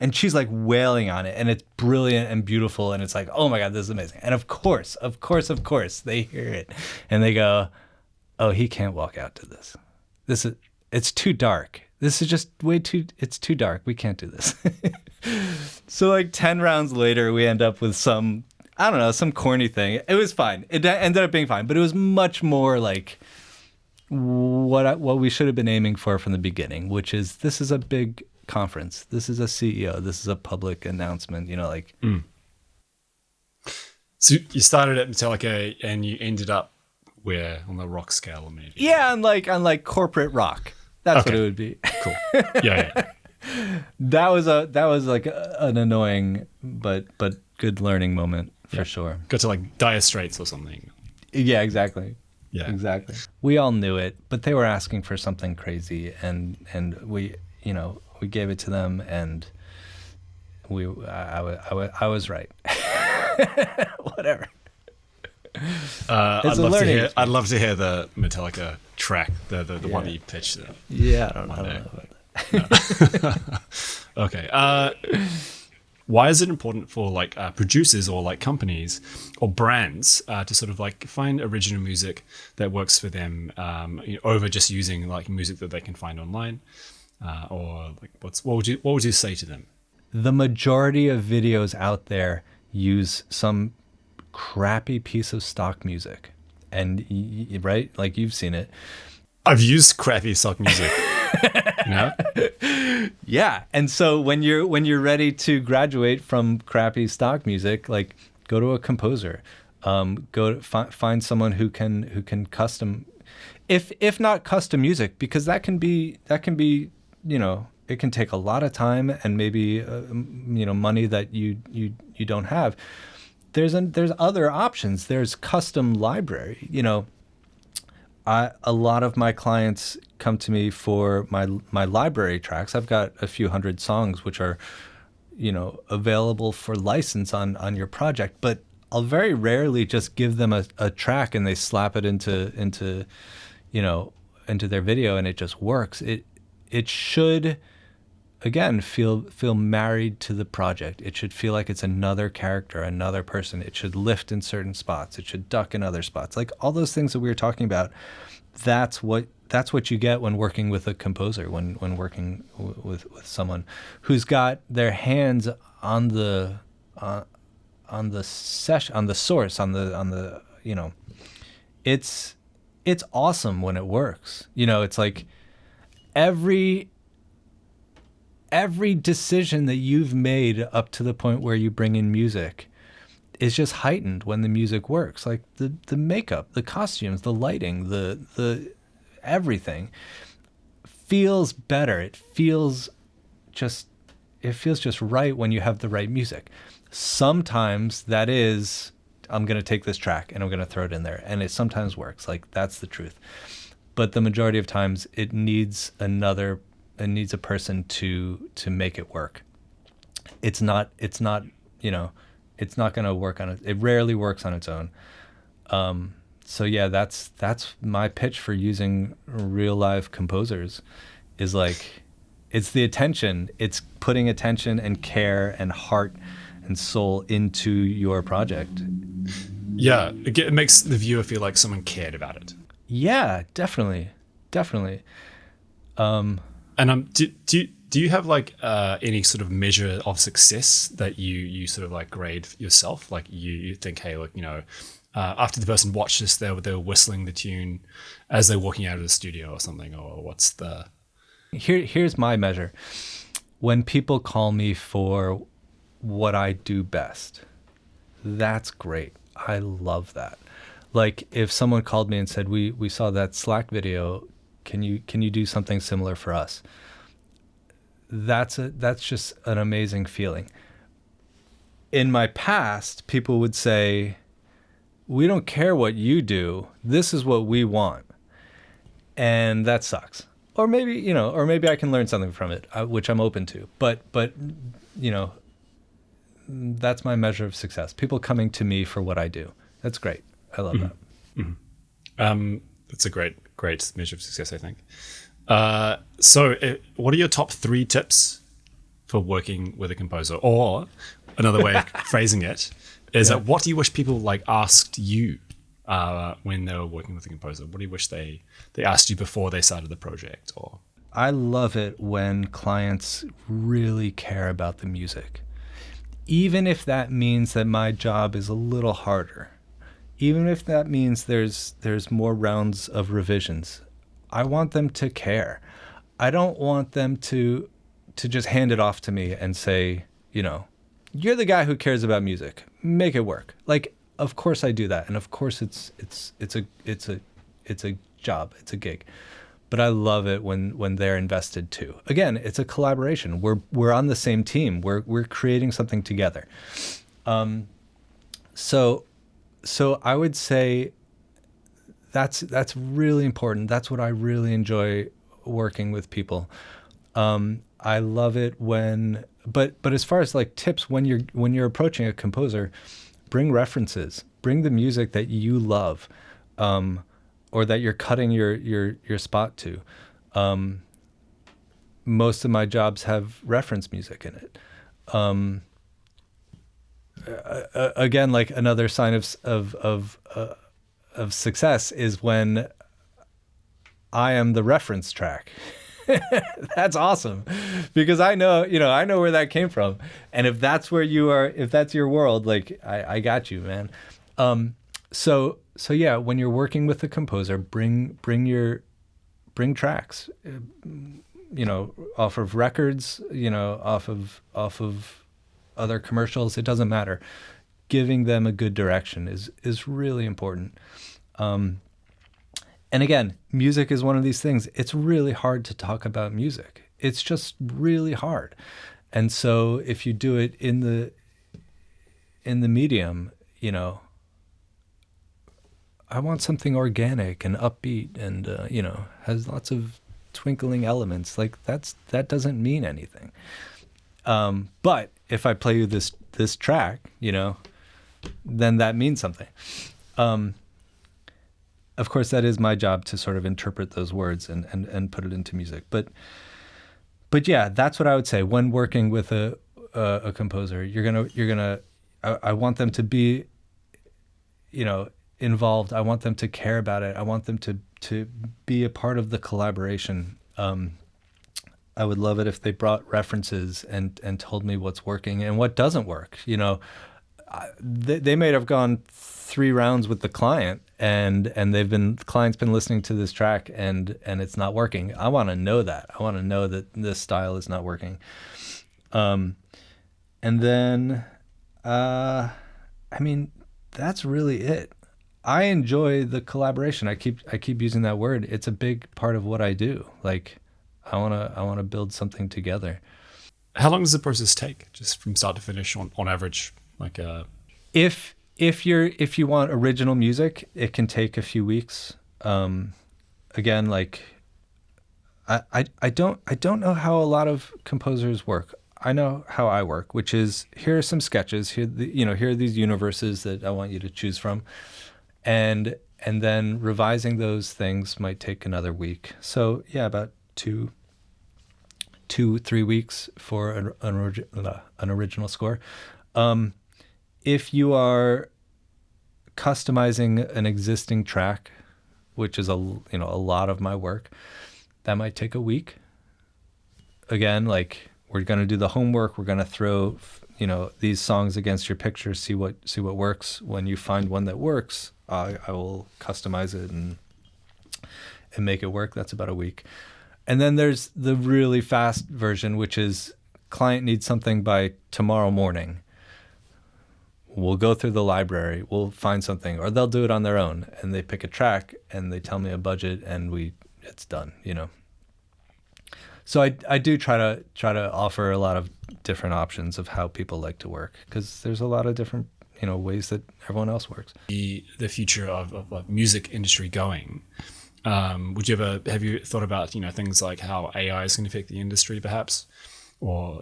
And she's like wailing on it and it's brilliant and beautiful. And it's like, oh my God, this is amazing. And of course, they hear it and they go, oh, he can't walk out to this. It's too dark. This is just it's too dark. We can't do this. So like 10 rounds later, we end up with some corny thing. It was fine. It ended up being fine, but it was much more like what we should have been aiming for from the beginning, which is this is a big conference. This is a CEO. This is a public announcement, like. Mm. So you started at Metallica and you ended up where on the rock scale? Maybe? Yeah, on like corporate rock. That's what it would be. Cool. Yeah. That was like an annoying but good learning moment for sure. Got to like Dire Straits or something. Yeah, exactly. Yeah, exactly. We all knew it, but they were asking for something crazy, and we gave it to them, and I was right. Whatever. I'd love to hear the Metallica track, the one that you pitched. Yeah, I don't know about that. No. Okay. Why is it important for like producers or like companies or brands to sort of like find original music that works for them over just using like music that they can find online, or like what would you say to them? The majority of videos out there use some crappy piece of stock music, and right, like you've seen it. I've used crappy stock music. Yeah, and so when you're ready to graduate from crappy stock music, like go to a composer, go to find someone who can custom, if not custom music, because that can be it can take a lot of time and maybe money that you don't have. There's other options. There's custom library. A lot of my clients come to me for my library tracks. I've got a few hundred songs which are, available for license on your project. But I'll very rarely just give them a track and they slap it into their video and it just works. It should, again, feel married to the project. It should feel like it's another character, another person. It should lift in certain spots. It should duck in other spots. Like all those things that we were talking about, that's what you get when working with a composer, when working with someone who's got their hands on the session, on the source, on the it's awesome when it works. It's like every decision that you've made up to the point where you bring in music is just heightened when the music works. Like the makeup, the costumes, the lighting, the everything feels better. It feels just right when you have the right music. Sometimes that is, I'm going to take this track and I'm going to throw it in there, and it sometimes works. Like that's the truth. But the majority of times it needs a person to make it work. It's not going to work on it. It rarely works on its own. So yeah, that's my pitch for using real live composers is like, it's the attention. It's putting attention and care and heart and soul into your project. Yeah, it makes the viewer feel like someone cared about it. Yeah, definitely. And do you have like any sort of measure of success that you sort of like grade yourself? Like you think, hey, look, after the person watched this, they were whistling the tune as they're walking out of the studio or something, or what's the... Here's my measure. When people call me for what I do best, that's great. I love that. Like if someone called me and said, we saw that Slack video, can you do something similar for us? That's just an amazing feeling. In my past, people would say, we don't care what you do. This is what we want. And that sucks. or maybe, or maybe I can learn something from it, which I'm open to. But you know, that's my measure of success. People coming to me for what I do. That's great. I love that. That's a great measure of success, I think. What are your top 3 tips for working with a composer? Or another way of phrasing it is that what do you wish people asked you when they were working with a composer? What do you wish they asked you before they started the project? Or I love it when clients really care about the music, even if that means that my job is a little harder, even if that means there's more rounds of revisions. I want them to care. I don't want them to just hand it off to me and say, you're the guy who cares about music. Make it work. Of course I do that, and of course it's a job, it's a gig. But I love it when they're invested too. Again, it's a collaboration. We're on the same team. We're creating something together. So I would say that's really important. That's what I really enjoy working with people. I love it but as far as tips, when you're approaching a composer, bring references, bring the music that you love, or that you're cutting your spot to. Most of my jobs have reference music in it. Again, another sign of success is when I am the reference track. That's awesome, because I know where that came from, and if that's where you are, if that's your world, I got you, man. So yeah, when you're working with a composer, bring tracks, off of records, off of other commercials. It doesn't matter. Giving them a good direction is really important. And again, music is one of these things. It's really hard to talk about music. It's just really hard. And so if you do it in the medium, I want something organic and upbeat and has lots of twinkling elements. That doesn't mean anything. But if I play you this track, then that means something. Of course, that is my job to sort of interpret those words and put it into music. But yeah, that's what I would say when working with a composer. I want them to be, involved. I want them to care about it. I want them to be a part of the collaboration. I would love it if they brought references and told me what's working and what doesn't work. They may have gone 3 rounds with the client and the client's been listening to this track and it's not working. I want to know that. I want to know that this style is not working. And then, that's really it. I enjoy the collaboration. I keep using that word. It's a big part of what I do. I want to build something together. How long does the process take, just from start to finish, on average? If you want original music, it can take a few weeks. Again, I don't know how a lot of composers work. I know how I work, which is, here are some sketches. Here are these universes that I want you to choose from, and then revising those things might take another week. So yeah, about 2-3 weeks for an original score. If you are customizing an existing track, which is a lot of my work, that might take a week. Again, we're going to do the homework. We're going to throw these songs against your picture, see what works. When you find one that works, I will customize it and make it work. That's about a week. And then there's the really fast version, which is client needs something by tomorrow morning. We'll go through the library, we'll find something, or they'll do it on their own, and they pick a track and they tell me a budget and it's done, So I do try to offer a lot of different options of how people like to work, because there's a lot of different ways that everyone else works. The future of music industry going. Have you thought about, things like how AI is going to affect the industry perhaps? Or,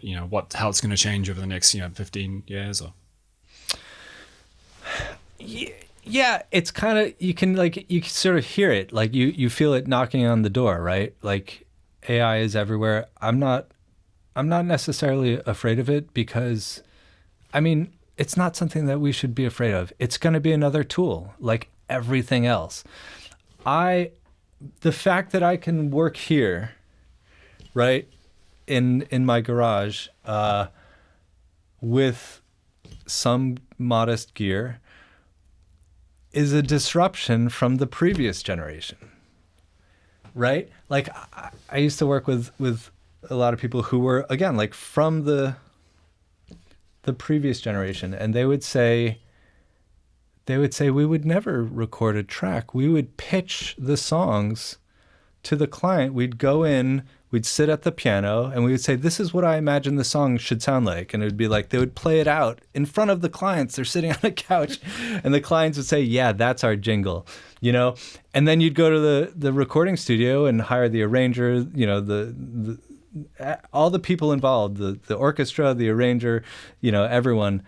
how it's going to change over the next, 15 years or? Yeah, it's kind of, you can sort of hear it, like you feel it knocking on the door, right? Like AI is everywhere. I'm not necessarily afraid of it because, I mean, it's not something that we should be afraid of. It's going to be another tool like everything else. The fact that I can work here, right, in my garage, with some modest gear is a disruption from the previous generation, right? Like I used to work with a lot of people who were, again, like from the previous generation, and they would say we would never record a track. We would pitch the songs to the client. We'd go in, we'd sit at the piano, and we would say, this is what I imagine the song should sound like. And it would be like, they would play it out in front of the clients. They're sitting on a couch, and the clients would say, yeah, that's our jingle, And then you'd go to the recording studio and hire the arranger, all the people involved, the orchestra, the arranger, everyone,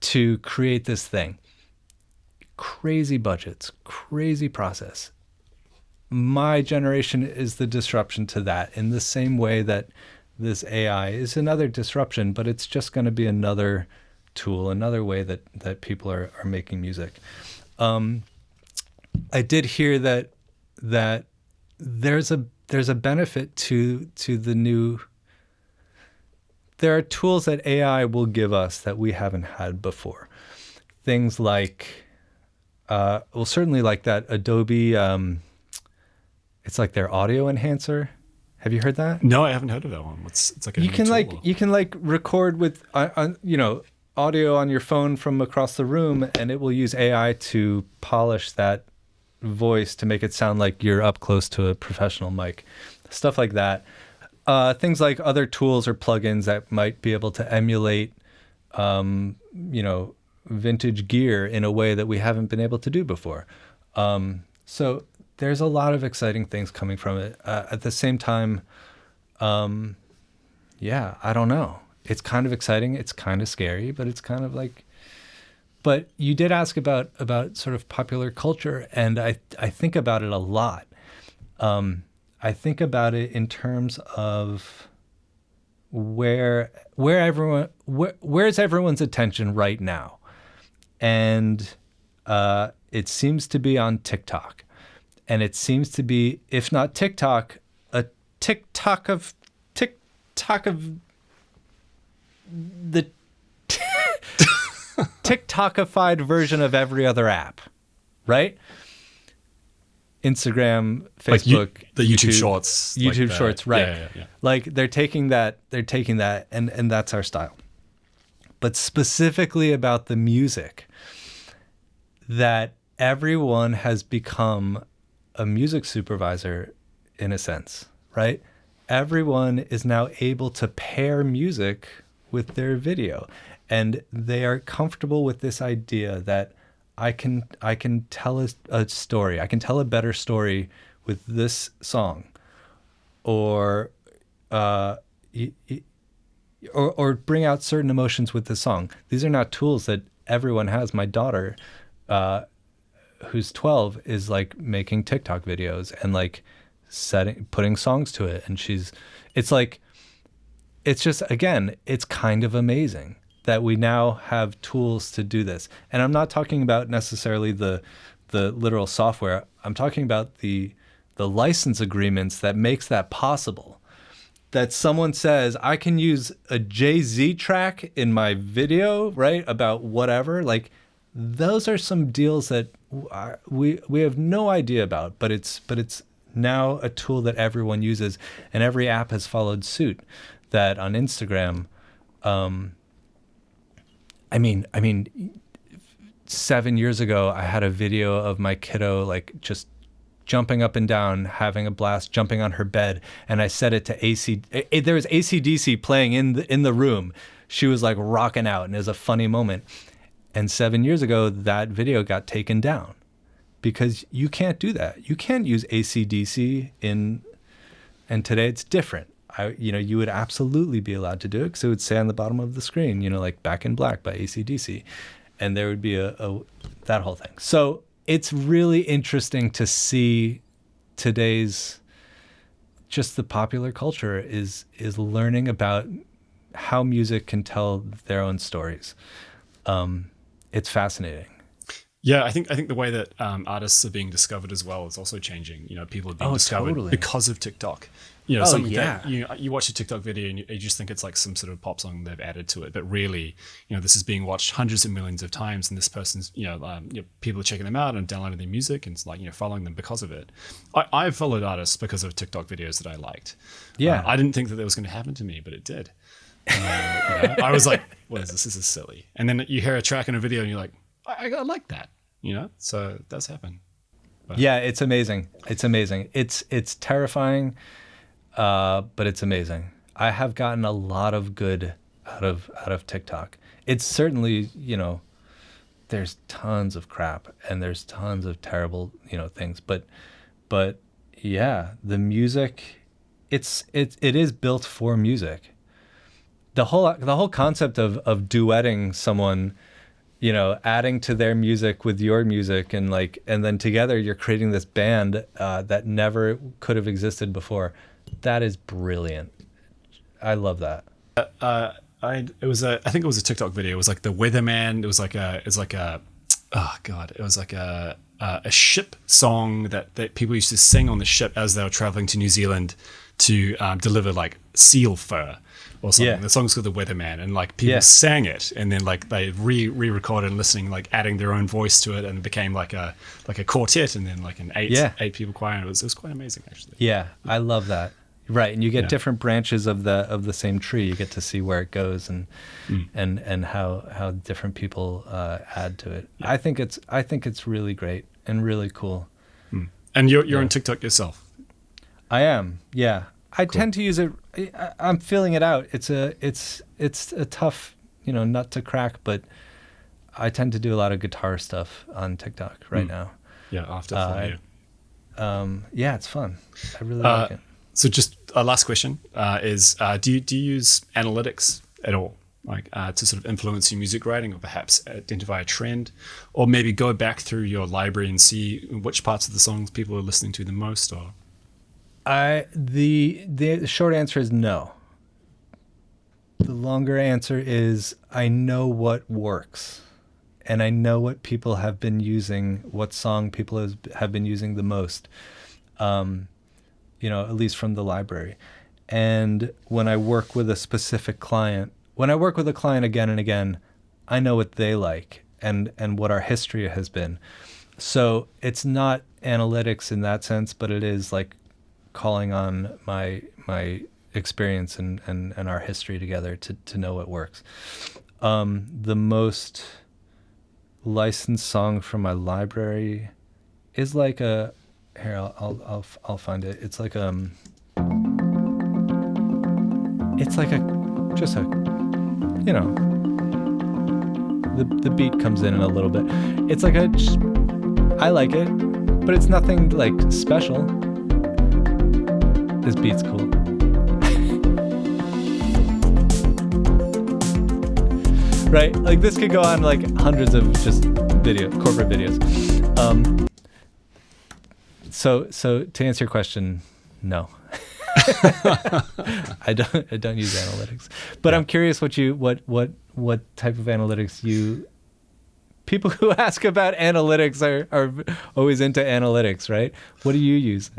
to create this thing. Crazy budgets, crazy process. My generation is the disruption to that, in the same way that this AI is another disruption, but it's just going to be another tool, another way that people are making music. I did hear that there's a benefit to the new. There are tools that AI will give us that we haven't had before. Things like, certainly like that Adobe. It's like their audio enhancer. Have you heard that? No, I haven't heard of that one. It's like a you can record with audio on your phone from across the room, and it will use AI to polish that voice to make it sound like you're up close to a professional mic. Stuff like that. Things like other tools or plugins that might be able to emulate, vintage gear in a way that we haven't been able to do before. So there's a lot of exciting things coming from it. At the same time, I don't know. It's kind of exciting. It's kind of scary, but it's kind of like. But you did ask about sort of popular culture, and I think about it a lot. I think about it in terms of where's everyone's attention right now, and it seems to be on TikTok. And it seems to be, if not TikTok, a TikTok of the TikTokified version of every other app, right? Instagram, Facebook, the YouTube Shorts, Shorts, right? Yeah. Like they're taking that, and that's our style. But specifically about the music, that everyone has become a music supervisor in a sense, right? Everyone is now able to pair music with their video, and they are comfortable with this idea that I can tell a story. I can tell a better story with this song, or bring out certain emotions with this song. These are not tools that everyone has. My daughter, who's 12, is like making TikTok videos and like putting songs to it. And it's just, again, it's kind of amazing that we now have tools to do this. And I'm not talking about necessarily the literal software. I'm talking about the license agreements that makes that possible. That someone says, I can use a Jay-Z track in my video, right? About whatever, like, those are some deals that we have no idea about, but it's now a tool that everyone uses, and every app has followed suit. That on Instagram, I mean, 7 years ago, I had a video of my kiddo like just jumping up and down, having a blast, jumping on her bed, and I set it to AC. There was AC/DC playing in the room. She was like rocking out, and it was a funny moment. And 7 years ago, that video got taken down because you can't do that. You can't use AC/DC and today it's different. You would absolutely be allowed to do it because it would say on the bottom of the screen, like Back in Black by AC/DC, and there would be that whole thing. So it's really interesting to see today's, just the popular culture is learning about how music can tell their own stories. It's fascinating. Yeah, I think the way that artists are being discovered as well is also changing. People are being discovered because of TikTok. That you watch a TikTok video and you just think it's like some sort of pop song they've added to it, but really, this is being watched hundreds of millions of times, and this person's, people are checking them out and downloading their music and it's like, following them because of it. I've followed artists because of TikTok videos that I liked. Yeah, I didn't think that was going to happen to me, but it did. I was like, what is this? This is silly. And then you hear a track in a video and you're like, I like that, so it does happen. But. Yeah, it's amazing. It's terrifying, but it's amazing. I have gotten a lot of good out of TikTok. It's certainly, there's tons of crap and there's tons of terrible, things, but yeah, the music, it is built for music. The whole concept of duetting someone, adding to their music with your music, and then together you're creating this band that never could have existed before. That is brilliant. I love that. I think it was a TikTok video. It was like the Weatherman. It was like a ship song that people used to sing on the ship as they were traveling to New Zealand to deliver like seal fur or something. Yeah. The song's called The Weatherman, and like people sang it, and then like they re-recorded and listening, like adding their own voice to it, and it became like a quartet, and then like an eight people choir, and it was quite amazing actually. Yeah, I love that. Right, and you get different branches of the same tree. You get to see where it goes and how different people add to it. Yeah. I think it's really great and really cool. And you're on TikTok yourself? I am. Yeah, I tend to use it. I'm feeling it out. It's a tough nut to crack, but I tend to do a lot of guitar stuff on TikTok right now. Yeah, after follow you. Yeah, it's fun. I really like it. So just a last question is, do you use analytics at all, like to sort of influence your music writing, or perhaps identify a trend, or maybe go back through your library and see which parts of the songs people are listening to the most? Or the short answer is no. The longer answer is I know what works, and I know what people have been using, what song people have been using the most. At least from the library. And when I work with a specific client, again and again, I know what they like and what our history has been. So it's not analytics in that sense, but it is like calling on my experience and our history together to know what works. The most licensed song from my library is like a, here, I'll find it. It's like the beat comes in a little bit. It's like I like it, but it's nothing like special. This beat's cool. Right? Like this could go on like hundreds of just corporate videos. So to answer your question, no. I don't use analytics. But I'm curious what type of analytics people who ask about analytics are always into analytics, right? What do you use?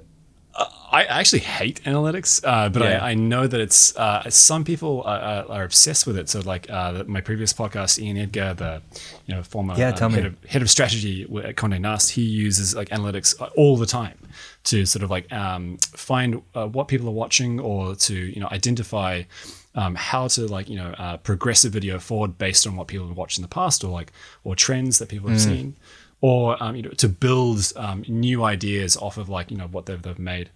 I actually hate analytics, but yeah. I know that it's some people are obsessed with it. So like my previous podcast, Ian Edgar, the former head of strategy at Condé Nast, he uses like analytics all the time to sort of like find what people are watching, or to identify how to like progress a video forward based on what people have watched in the past, or trends that people have seen. Or to build new ideas off of like what they've made.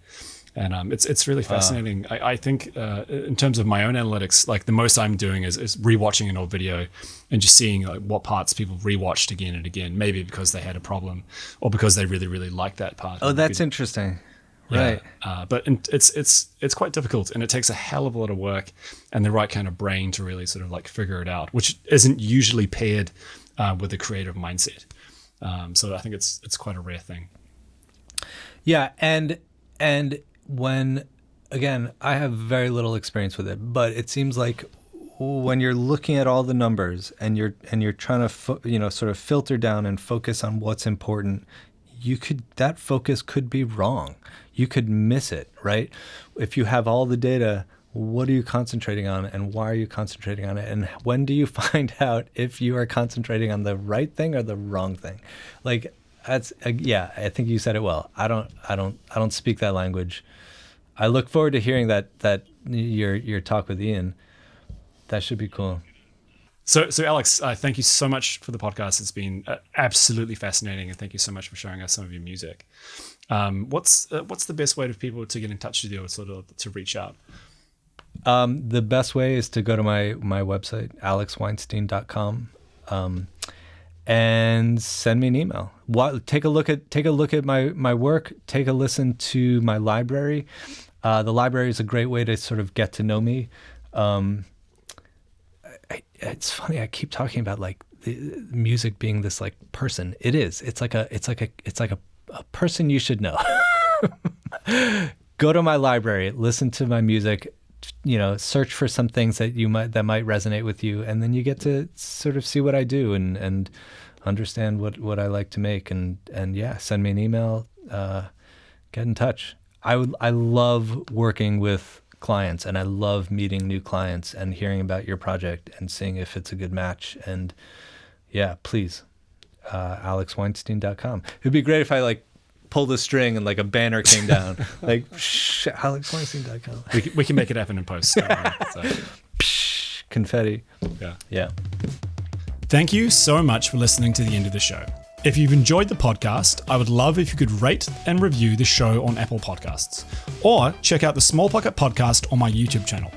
And it's really fascinating. I think in terms of my own analytics, like the most I'm doing is rewatching an old video and just seeing like what parts people rewatched again and again, maybe because they had a problem or because they really, really liked that part. Oh, that's interesting. Yeah. Right. But it's quite difficult, and it takes a hell of a lot of work and the right kind of brain to really sort of like figure it out, which isn't usually paired with a creative mindset. So I think it's quite a rare thing. Yeah, and when, again, I have very little experience with it, but it seems like when you're looking at all the numbers and you're trying to sort of filter down and focus on what's important, that focus could be wrong. You could miss it, right? If you have all the data, what are you concentrating on and why are you concentrating on it? And when do you find out if you are concentrating on the right thing or the wrong thing? Like, that's I think you said it well. I don't speak that language. I look forward to hearing that your talk with Ian. That should be cool. So Alex, thank you so much for the podcast. It's been absolutely fascinating, and thank you so much for showing us some of your music. What's the best way for people to get in touch with you or sort of to reach out? The best way is to go to my website, alexweinstein.com, and send me an email. Take a look at my work. Take a listen to my library. The library is a great way to sort of get to know me. It's funny. I keep talking about like the music being this like person. It is. It's like a person you should know. Go to my library. Listen to my music. Search for some things that might resonate with you, and then you get to sort of see what I do and understand what I like to make. And yeah, send me an email. Get in touch. I love working with clients, and I love meeting new clients and hearing about your project and seeing if it's a good match. And yeah, please, alexweinstein.com. It'd be great if I like pulled a string and like a banner came down, like alexweinstein.com. We can make it happen in post. Confetti. Yeah. Thank you so much for listening to the end of the show. If you've enjoyed the podcast, I would love if you could rate and review the show on Apple Podcasts, or check out the Small Pocket Podcast on my YouTube channel.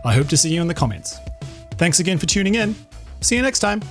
I hope to see you in the comments. Thanks again for tuning in. See you next time.